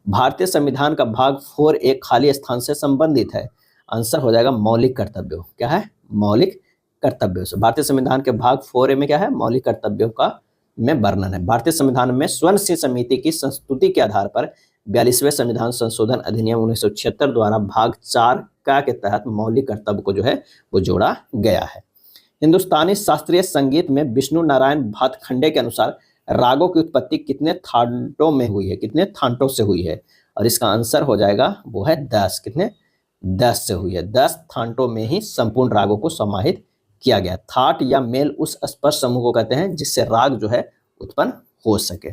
भारतीय संविधान का भाग 4 एक खाली स्थान से संबंधित है। आंसर हो जाएगा मौलिक कर्तव्यों, क्या है, मौलिक कर्तव्यों से। भारतीय संविधान के भाग 4 में क्या है, मौलिक कर्तव्यों का में वर्णन है। भारतीय संविधान में स्वर्ण सिंह समिति की संस्तुति के आधार पर 42वें संविधान संशोधन अधिनियम 1976 द्वारा भाग 4 का के तहत मौलिक कर्तव्य को जो है वो जोड़ा गया है। हिंदुस्तानी शास्त्रीय संगीत में विष्णु नारायण भातखंडे के अनुसार रागों की उत्पत्ति कितने थाटों में हुई है, कितने थाटों से हुई है? और इसका आंसर हो जाएगा वो है 10। कितने? 10 से हुई है। 10 थाटों में ही संपूर्ण रागों को समाहित किया गया। थाट या मेल उस स्पर्श समूह को कहते हैं जिससे राग जो है उत्पन्न हो सके।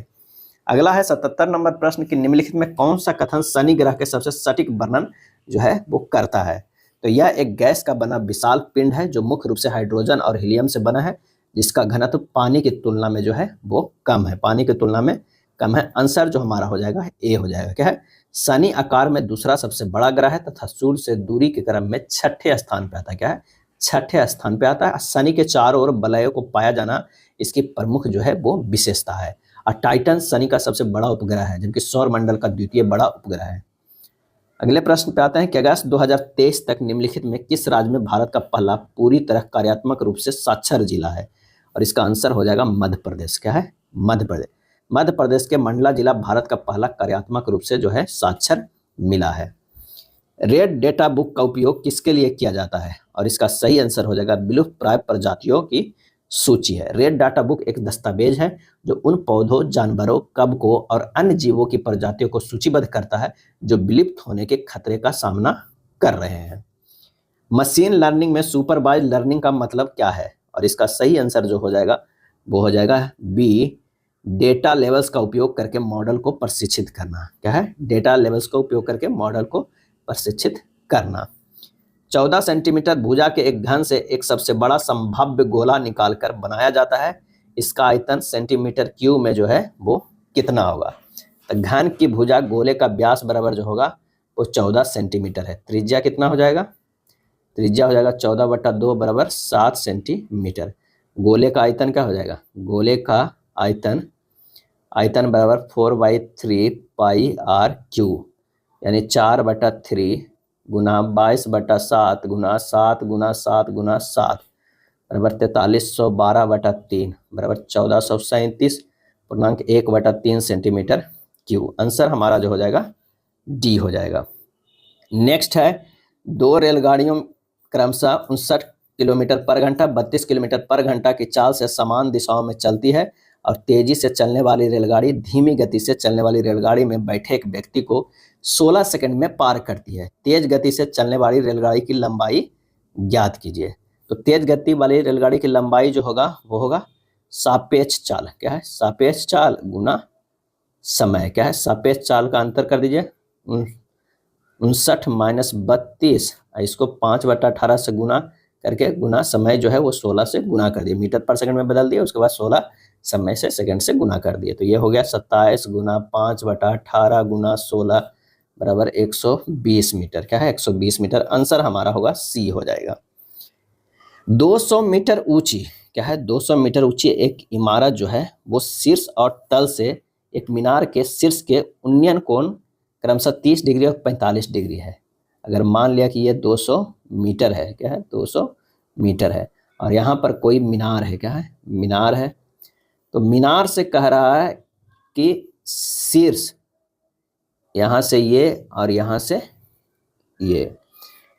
अगला है 77 नंबर प्रश्न कि निम्नलिखित में कौन सा कथन शनि ग्रह के सबसे सटीक वर्णन जो है वो करता है? तो यह एक गैस का बना विशाल पिंड है जो मुख्य रूप से हाइड्रोजन और हीलियम से बना है, जिसका घनत्व पानी की तुलना में जो है वो कम है, पानी की तुलना में कम है। आंसर जो हमारा हो जाएगा ए हो जाएगा। क्या है? शनि आकार में दूसरा सबसे बड़ा ग्रह है तथा सूर्य से दूरी के क्रम में छठे स्थान पे आता है। क्या है? छठे स्थान पे आता है। शनि के चारों ओर वलयों को पाया जाना इसकी प्रमुख जो है वो विशेषता है। और टाइटन शनि का सबसे बड़ा उपग्रह है, जबकि सौर मंडल का द्वितीय बड़ा उपग्रह है। अगले प्रश्न पे आते हैं कि अगस्त 2023 तक निम्नलिखित में किस राज्य में भारत का पहला पूरी तरह कार्यात्मक रूप से साक्षर जिला है? और इसका आंसर हो जाएगा मध्य प्रदेश। क्या है? मध्य प्रदेश। मध्य प्रदेश के मंडला जिला भारत का पहला कार्यात्मक रूप से जो है साक्षर मिला है। रेड डेटा बुक का उपयोग किसके लिए किया जाता है? और इसका सही आंसर हो जाएगा विलुप्त प्राय प्रजातियों की सूची है। रेड डाटा बुक एक दस्तावेज है जो उन पौधों, जानवरों, कवकों और अन्य जीवों की प्रजातियों को सूचीबद्ध करता है जो विलुप्त होने के खतरे का सामना कर रहे हैं। मशीन लर्निंग में सुपरवाइज लर्निंग का मतलब क्या है? और इसका सही आंसर जो हो जाएगा वो हो जाएगा बी, डेटा लेवल्स का उपयोग करके मॉडल को प्रशिक्षित करना। क्या है? डेटा लेवल्स का उपयोग करके मॉडल को प्रशिक्षित करना। 14 सेंटीमीटर भुजा के एक घन से एक सबसे बड़ा संभाव्य गोला निकालकर बनाया जाता है। इसका आयतन सेंटीमीटर क्यूब में जो है वो कितना होगा? तो घन की भुजा गोले का व्यास बराबर जो होगा वो 14 सेंटीमीटर है। त्रिज्या कितना हो जाएगा? त्रिज्या हो जाएगा 14/2 बराबर 7 सेंटीमीटर। गोले का आयतन क्या हो जाएगा? गोले का आयतन बराबर 4/3 पाई आर क्यूब, यानी 4/3 गुना 22/7 गुना 7 गुना 7 गुना 7 बराबर 4312/3 बराबर 1437.1/3 सेंटीमीटर क्यूब। आंसर हमारा जो हो जाएगा डी हो जाएगा। नेक्स्ट है, दो रेलगाड़ियों क्रमशः 59 किलोमीटर पर घंटा, 32 किलोमीटर पर घंटा की चाल से समान दिशाओं में चलती है और तेजी से चलने वाली रेलगाड़ी धीमी गति से चलने वाली रेलगाड़ी में बैठे एक व्यक्ति को 16 सेकंड में पार करती है। तेज गति से चलने वाली रेलगाड़ी की लंबाई ज्ञात कीजिए। तो तेज गति वाली रेलगाड़ी की लंबाई जो होगा वो होगा सापेक्ष चाल। क्या है? सापेक्ष चाल गुना समय। क्या है? सापेक्ष चाल का अंतर कर दीजिए, 59 - 32, इसको 5/18 से गुना करके गुना समय जो है वो 16 से गुना कर दिए, मीटर पर सेकंड में बदल दिए, उसके बाद 16 समय से सेकंड से गुना कर दिए। तो ये हो गया 27 गुना 5/18 गुना 16 बराबर 120 मीटर। क्या है? 120 मीटर। आंसर हमारा होगा सी हो जाएगा। 200 मीटर ऊंची, क्या है? 200 मीटर ऊंची एक इमारत जो है वो शीर्ष और तल से एक मीनार के शीर्ष के उन्नयन कोण क्रमशः 30 डिग्री और 45 डिग्री है। अगर मान लिया कि ये 200 मीटर है, क्या है? 200 मीटर है और यहाँ पर कोई मीनार है। क्या है? मीनार है। तो मीनार से कह रहा है कि शीर्ष, यहाँ से ये और यहाँ से ये, कह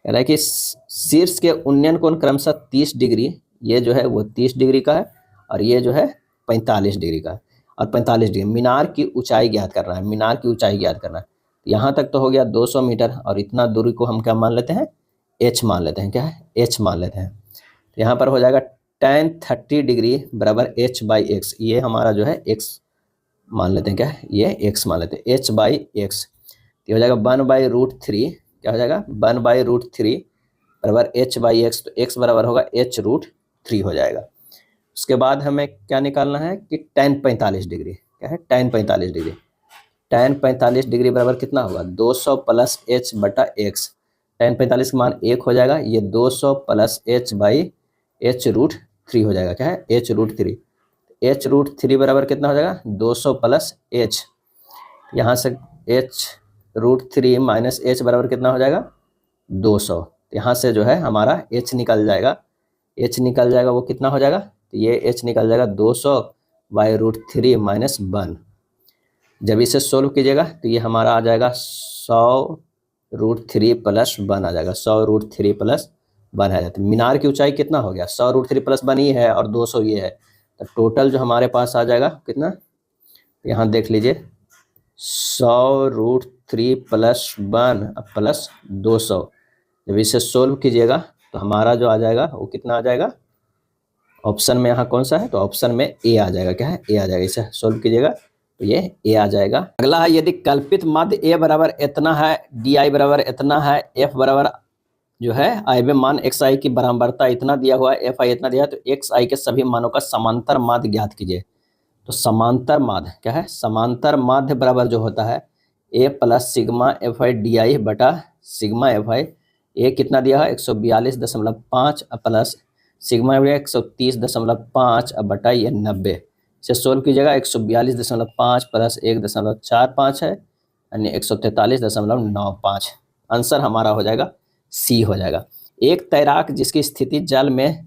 रहा है कि शीर्ष के उन्नयन कोण क्रमशः 30 डिग्री, ये जो है वो 30 डिग्री का है और ये जो है 45 डिग्री का है। और 45 डिग्री मीनार की ऊंचाई ज्ञात करना है, मीनार की ऊंचाई ज्ञात करना है। यहाँ तक तो हो गया 200 मीटर और इतना दूरी को हम क्या मान लेते हैं? एच मान लेते हैं। क्या है? एच मान लेते हैं। तो यहाँ पर हो जाएगा tan 30 डिग्री बराबर h/x, ये हमारा जो है x मान लेते हैं। क्या है? ये x मान लेते हैं, h/x। तो हो जाएगा 1/√3। क्या हो जाएगा? 1/√3 बराबर h/x। तो x बराबर होगा h√3 हो जाएगा। उसके बाद हमें क्या निकालना है कि tan 45 डिग्री। क्या है? tan 45 degree. tan 45 डिग्री बराबर कितना होगा? 200 + h/x। tan 45 का मान 1 हो जाएगा, ये 200 + h/h√3 हो जाएगा। क्या है? h√3। h√3 बराबर कितना हो जाएगा? 200 + h, यहाँ से h√3 - h बराबर कितना हो जाएगा? 200। यहाँ से जो है हमारा h निकल जाएगा, h निकल जाएगा वो कितना हो जाएगा? तो ये h निकल जाएगा 200/√3 - 1। जब इसे सोल्व कीजिएगा तो ये हमारा आ जाएगा 100√3 + 1 आ जाएगा, 100√3 + 1 आ जाता है। मीनार की ऊंचाई कितना हो गया? 100√3 + 1 ही है और 200 ये है, तो टोटल जो हमारे पास आ जाएगा कितना? यहाँ देख लीजिए 100√3 + 1 प्लस 200। जब इसे सोल्व कीजिएगा तो हमारा जो आ जाएगा वो कितना आ जाएगा, ऑप्शन में यहाँ कौन सा है, तो ऑप्शन में ए आ जाएगा। क्या है, ए आ जाएगा। इसे सोल्व कीजिएगा तो ये ए आ जाएगा। अगला है, यदि कल्पित माध्य ए बराबर इतना है, डी आई बराबर इतना है, एफ बराबर जो है आई में मान एक्स आई की बराबरता इतना दिया हुआ है, एफ आई इतना दिया है, तो एक्स आई के सभी मानों का समांतर माध्य ज्ञात कीजिए। तो समांतर माध्य क्या है, समांतर माध्य बराबर जो होता है A plus sigma F I D I बटा सिग्मा एफ आई। ए कितना दिया है 142.5 प्लस सिग्मा 130.5 बटा ये 90। इसे सोल्व कीजिएगा 142.5 प्लस 1.45 है यानी 143.95। आंसर हमारा हो जाएगा सी हो जाएगा। एक तैराक जिसकी स्थिति जल में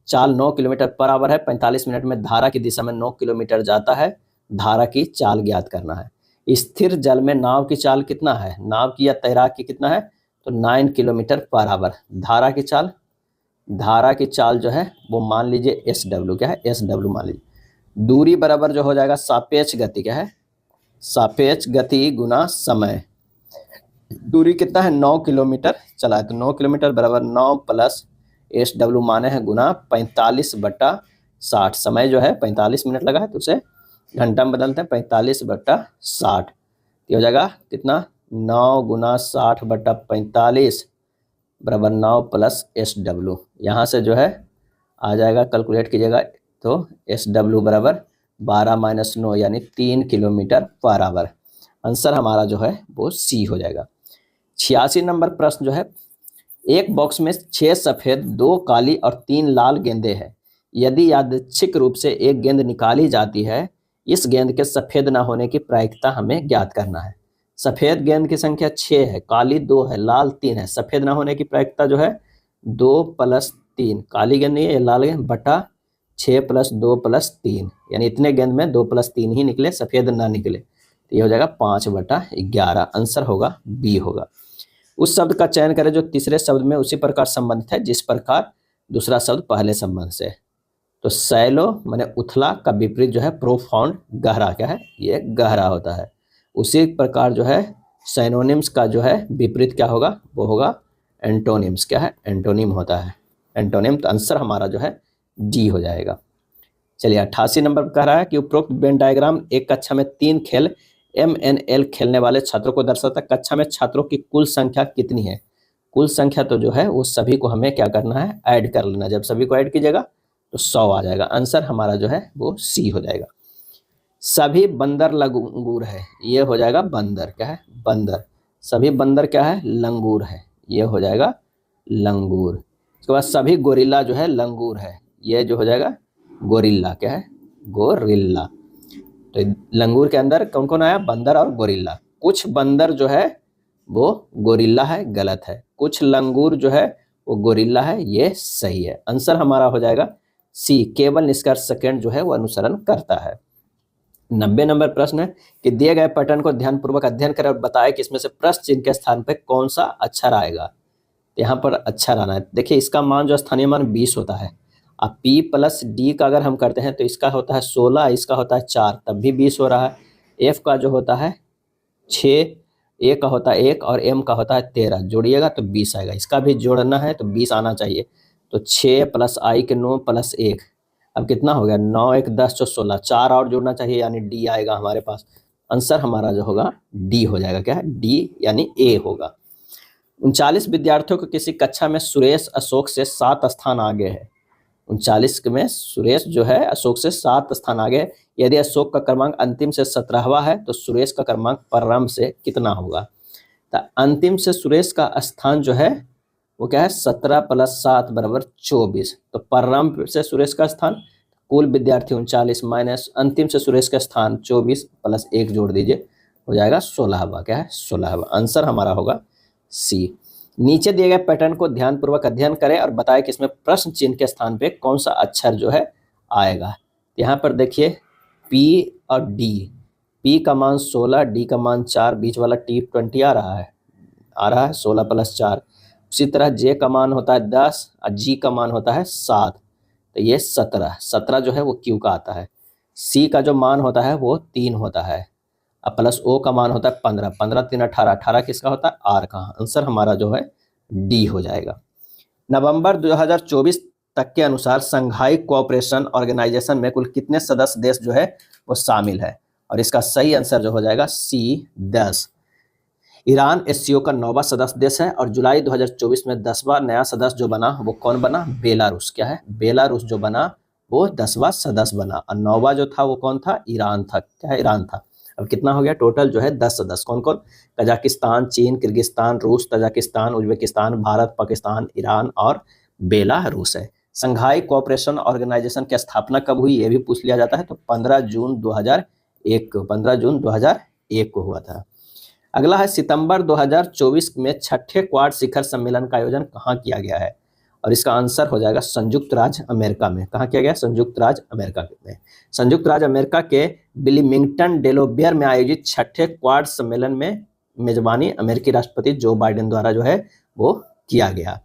चाल 9 किलोमीटर पर आवर है, 45 मिनट में धारा की दिशा में 9 किलोमीटर जाता है। धारा की चाल ज्ञात करना है। स्थिर जल में नाव की चाल कितना है, नाव की या तैराक की कितना है, तो 9 किलोमीटर पर आवर। धारा की चाल जो है वो मान लीजिए एस डब्ल्यू, क्या है एस डब्ल्यू मान लीजिए। दूरी बराबर जो हो जाएगा सापेक्ष गति, क्या है सापेक्ष गति गुना समय। दूरी कितना है 9 किलोमीटर चला है, तो 9 किलोमीटर बराबर 9 प्लस एस डब्ल्यू माने हैं गुना 45/60। समय जो है 45 मिनट लगा है तो उसे घंटा में बदलते हैं 45/60। ये हो जाएगा कितना 9 गुना 60/45 बराबर 9 प्लस एस डब्ल्यू। यहाँ से जो है आ जाएगा, कैलकुलेट कीजिएगा तो एस डब्ल्यू बराबर 12 - 9 यानी 3 किलोमीटर पर आवर। आंसर हमारा जो है वो सी हो जाएगा। 86 नंबर प्रश्न जो है, एक बॉक्स में 6 सफेद 2 काली और 3 लाल गेंदें हैं। यदि यादृच्छिक रूप से एक गेंद निकाली जाती है, इस गेंद के सफेद न होने की प्रायिकता हमें ज्ञात करना है। सफेद गेंद की संख्या 6 है, काली 2 है, लाल 3 है। सफेद न होने की प्रायिकता जो है 2 + 3, काली गेंद नहीं है ये लाल गेंद, बटा 6 + 2 + 3 यानी इतने गेंद में 2 + 3 ही निकले, सफेद ना निकले, तो ये हो जाएगा 5/11। आंसर होगा बी होगा। उस शब्द का चयन करें जो तीसरे शब्द में उसी प्रकार संबंधित है जिस प्रकार दूसरा शब्द पहले संबंध से। तो सैलो माने उथला का विपरीत जो है प्रोफाउंड, गहरा, क्या है ये गहरा होता है। उसी प्रकार जो है सिनोनिम्स का जो है विपरीत क्या होगा, वो होगा एंटोनिम्स, क्या है एंटोनिम होता है एंटोनिम। तो आंसर हमारा जो है डी हो जाएगा। चलिए 88 नंबर पर कह रहा है कि उपरोक्त वेन डायग्राम एक कक्षा में 3 खेल MNL खेलने वाले छात्रों को दर्शाता है। कक्षा में छात्रों की कुल संख्या कितनी है। कुल संख्या तो जो है वो सभी को हमें क्या करना है, ऐड कर लेना। जब सभी को ऐड कीजिएगा तो 100 आ जाएगा। आंसर हमारा जो है वो सी हो जाएगा। सभी बंदर लंगूर है, ये हो जाएगा बंदर, क्या है बंदर। सभी बंदर क्या है लंगूर है, ये हो जाएगा लंगूर। उसके बाद सभी गोरिल्ला जो है लंगूर है, ये जो हो जाएगा गोरिल्ला, क्या है गोरिल्ला। तो लंगूर के अंदर कौन कौन आया, बंदर और गोरिल्ला। कुछ बंदर जो है वो गोरिल्ला है, गलत है। कुछ लंगूर जो है वो गोरिल्ला है, ये सही है। आंसर हमारा हो जाएगा सी, केवल निष्कर्ष सेकंड जो है वो अनुसरण करता है। 90 नंबर प्रश्न है कि दिए गए पैटर्न को ध्यानपूर्वक अध्ययन करें और बताएं कि इसमें से प्रश्न चिन्ह के स्थान पर कौन सा अक्षर आएगा। यहाँ पर अक्षर आना है। देखिए इसका मान जो स्थानीय मान 20 होता है। अब P + D का अगर हम करते हैं तो इसका होता है 16, इसका होता है 4, तब भी 20 हो रहा है। F का जो होता है 6, A का होता है 1 और M का होता है 13, जोड़िएगा तो 20 आएगा। इसका भी जोड़ना है तो 20 आना चाहिए। तो 6 + I के 9 + 1, अब कितना हो गया 9 × 1 = 10 = 16, 4 और जोड़ना चाहिए यानी D आएगा हमारे पास। आंसर हमारा जो होगा D हो जाएगा, क्या है D यानी A होगा। 39 विद्यार्थियों को किसी कक्षा में सुरेश अशोक से 7 स्थान आगे है। 39 में सुरेश जो है अशोक से 7 स्थान आगे है। यदि अशोक का क्रमांक अंतिम से 17वां है तो सुरेश का क्रमांक प्रारंभ से कितना होगा। तो अंतिम से सुरेश का स्थान जो है वो क्या है 17 + 7 = 24। तो प्रारंभ से सुरेश का स्थान, कुल विद्यार्थी 39 माइनस अंतिम से सुरेश का स्थान 24 + 1 जोड़ दीजिए, हो जाएगा 16वां, क्या है 16वां। आंसर हमारा होगा सी। नीचे दिए गए पैटर्न को ध्यानपूर्वक अध्ययन करें और बताएं कि इसमें प्रश्न चिन्ह के स्थान पे कौन सा अक्षर जो है आएगा। यहाँ पर देखिए P और D, P का मान 16, D का मान 4, बीच वाला T 20 आ रहा है 16 + 4। उसी तरह J का मान होता है 10 और G का मान होता है 7, तो ये 17 जो है वो Q का आता है। सी का जो मान होता है वो 3 होता है, अब प्लस ओ का मान होता है 15, 15 3 18, 18 किसका होता है आर का। आंसर हमारा जो है डी हो जाएगा। नवंबर 2024 तक के अनुसार संघाई कोऑपरेशन ऑर्गेनाइजेशन में कुल कितने सदस्य देश जो है वो शामिल है, और इसका सही आंसर जो हो जाएगा सी 10। ईरान एससीओ का 9वां सदस्य देश है, और जुलाई 2024 में 10वां नया सदस्य जो बना वो कौन बना, बेलारूस। क्या है, बेलारूस जो बना वो 10वां सदस्य बना, और 9वां जो था वो कौन था, ईरान था। क्या है, ईरान था। अब कितना हो गया टोटल जो है 10 सदस्य, कौन कौन, कजाकिस्तान, चीन, किर्गिस्तान, रूस, Tajikistan, Uzbekistan, Bharat, Pakistan, Iran और बेलारूस है। संघाई कोऑपरेशन ऑर्गेनाइजेशन की स्थापना कब हुई ये भी पूछ लिया जाता है, तो 15 जून 2001 को, 15 जून 2001 को हुआ था। अगला है सितंबर 2024 में छठे क्वाड शिखर सम्मेलन का आयोजन कहाँ किया गया है, और इसका आंसर हो जाएगा संयुक्त राज्य अमेरिका में। कहाँ किया गया, संयुक्त राज्य अमेरिका में। संयुक्त राज्य अमेरिका के विलिंगटन डेलावेयर में आयोजित छठे क्वाड सम्मेलन में मेजबानी अमेरिकी राष्ट्रपति जो बाइडेन द्वारा जो है वो किया गया।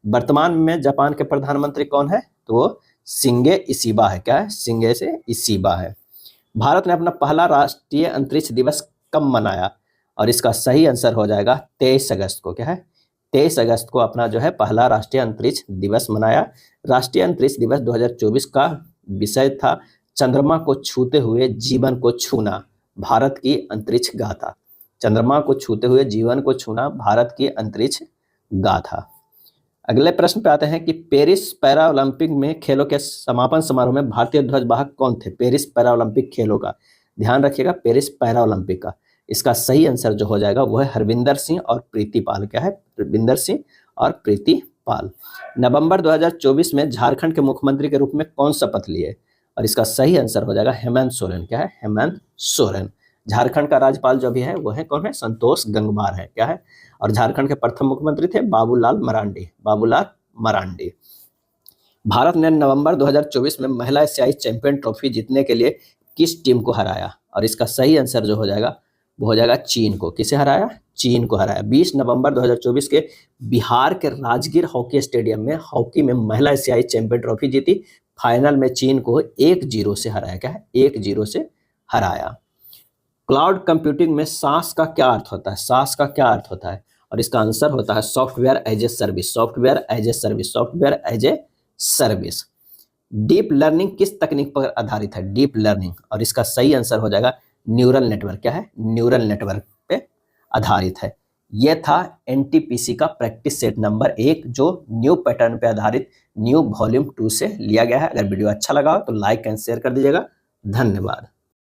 वर्तमान में जापान के प्रधानमंत्री कौन है, तो वो शिंगे इशिबा है। क्या है, शिंगे से इशिबा है। भारत ने अपना पहला राष्ट्रीय अंतरिक्ष दिवस कब मनाया, और इसका सही आंसर हो जाएगा 23 अगस्त को। क्या है, 23 अगस्त को अपना जो है पहला राष्ट्रीय अंतरिक्ष दिवस मनाया। राष्ट्रीय अंतरिक्ष दिवस 2024 का विषय था चंद्रमा को छूते हुए जीवन को छूना, भारत की अंतरिक्ष गाथा। चंद्रमा को छूते हुए जीवन को छूना, भारत की अंतरिक्ष गाथा। अगले प्रश्न पे आते हैं कि पेरिस पैरा ओलंपिक में खेलों के समापन समारोह में भारतीय ध्वजवाहक कौन थे। पेरिस पैरा ओलंपिक खेलों का ध्यान रखिएगा, पेरिस पैरा ओलंपिक का। इसका सही आंसर जो हो जाएगा वो है हरविंदर सिंह और प्रीति पाल। क्या है, हरविंदर सिंह और प्रीति पाल। नवंबर 2024 में झारखंड के मुख्यमंत्री के रूप में कौन शपथ लिए, और इसका सही आंसर हो जाएगा हेमंत सोरेन। क्या है, हेमंत सोरेन। झारखंड का राज्यपाल जो भी है वो है कौन है, संतोष गंगवार है। क्या है, और झारखंड के प्रथम मुख्यमंत्री थे बाबूलाल मरांडी, बाबूलाल मरांडी। भारत ने नवंबर 2024 में महिला एशियाई चैंपियन ट्रॉफी जीतने के लिए किस टीम को हराया, और इसका सही आंसर जो हो जाएगा वो हो जाएगा चीन को। किसे हराया, चीन को हराया। 20 नवंबर 2024 के बिहार के राजगीर हॉकी स्टेडियम में हॉकी में महिला एशियाई चैंपियन ट्रॉफी जीती। फाइनल में चीन को 1-0 से हराया। क्या है, 1-0 से हराया। क्लाउड कंप्यूटिंग में सास का क्या अर्थ होता है, सास का क्या अर्थ होता है, और इसका आंसर होता है software as a service, software as a service, software as a service. Deep learning किस तकनीक पर आधारित है, डीप लर्निंग, और इसका सही आंसर हो जाएगा न्यूरल नेटवर्क। क्या है, न्यूरल नेटवर्क पे आधारित है। यह था एनटीपीसी का प्रैक्टिस सेट नंबर 1 जो न्यू पैटर्न पे आधारित न्यू वॉल्यूम 2 से लिया गया है। अगर वीडियो अच्छा लगा हो तो लाइक एंड शेयर कर दीजिएगा। धन्यवाद।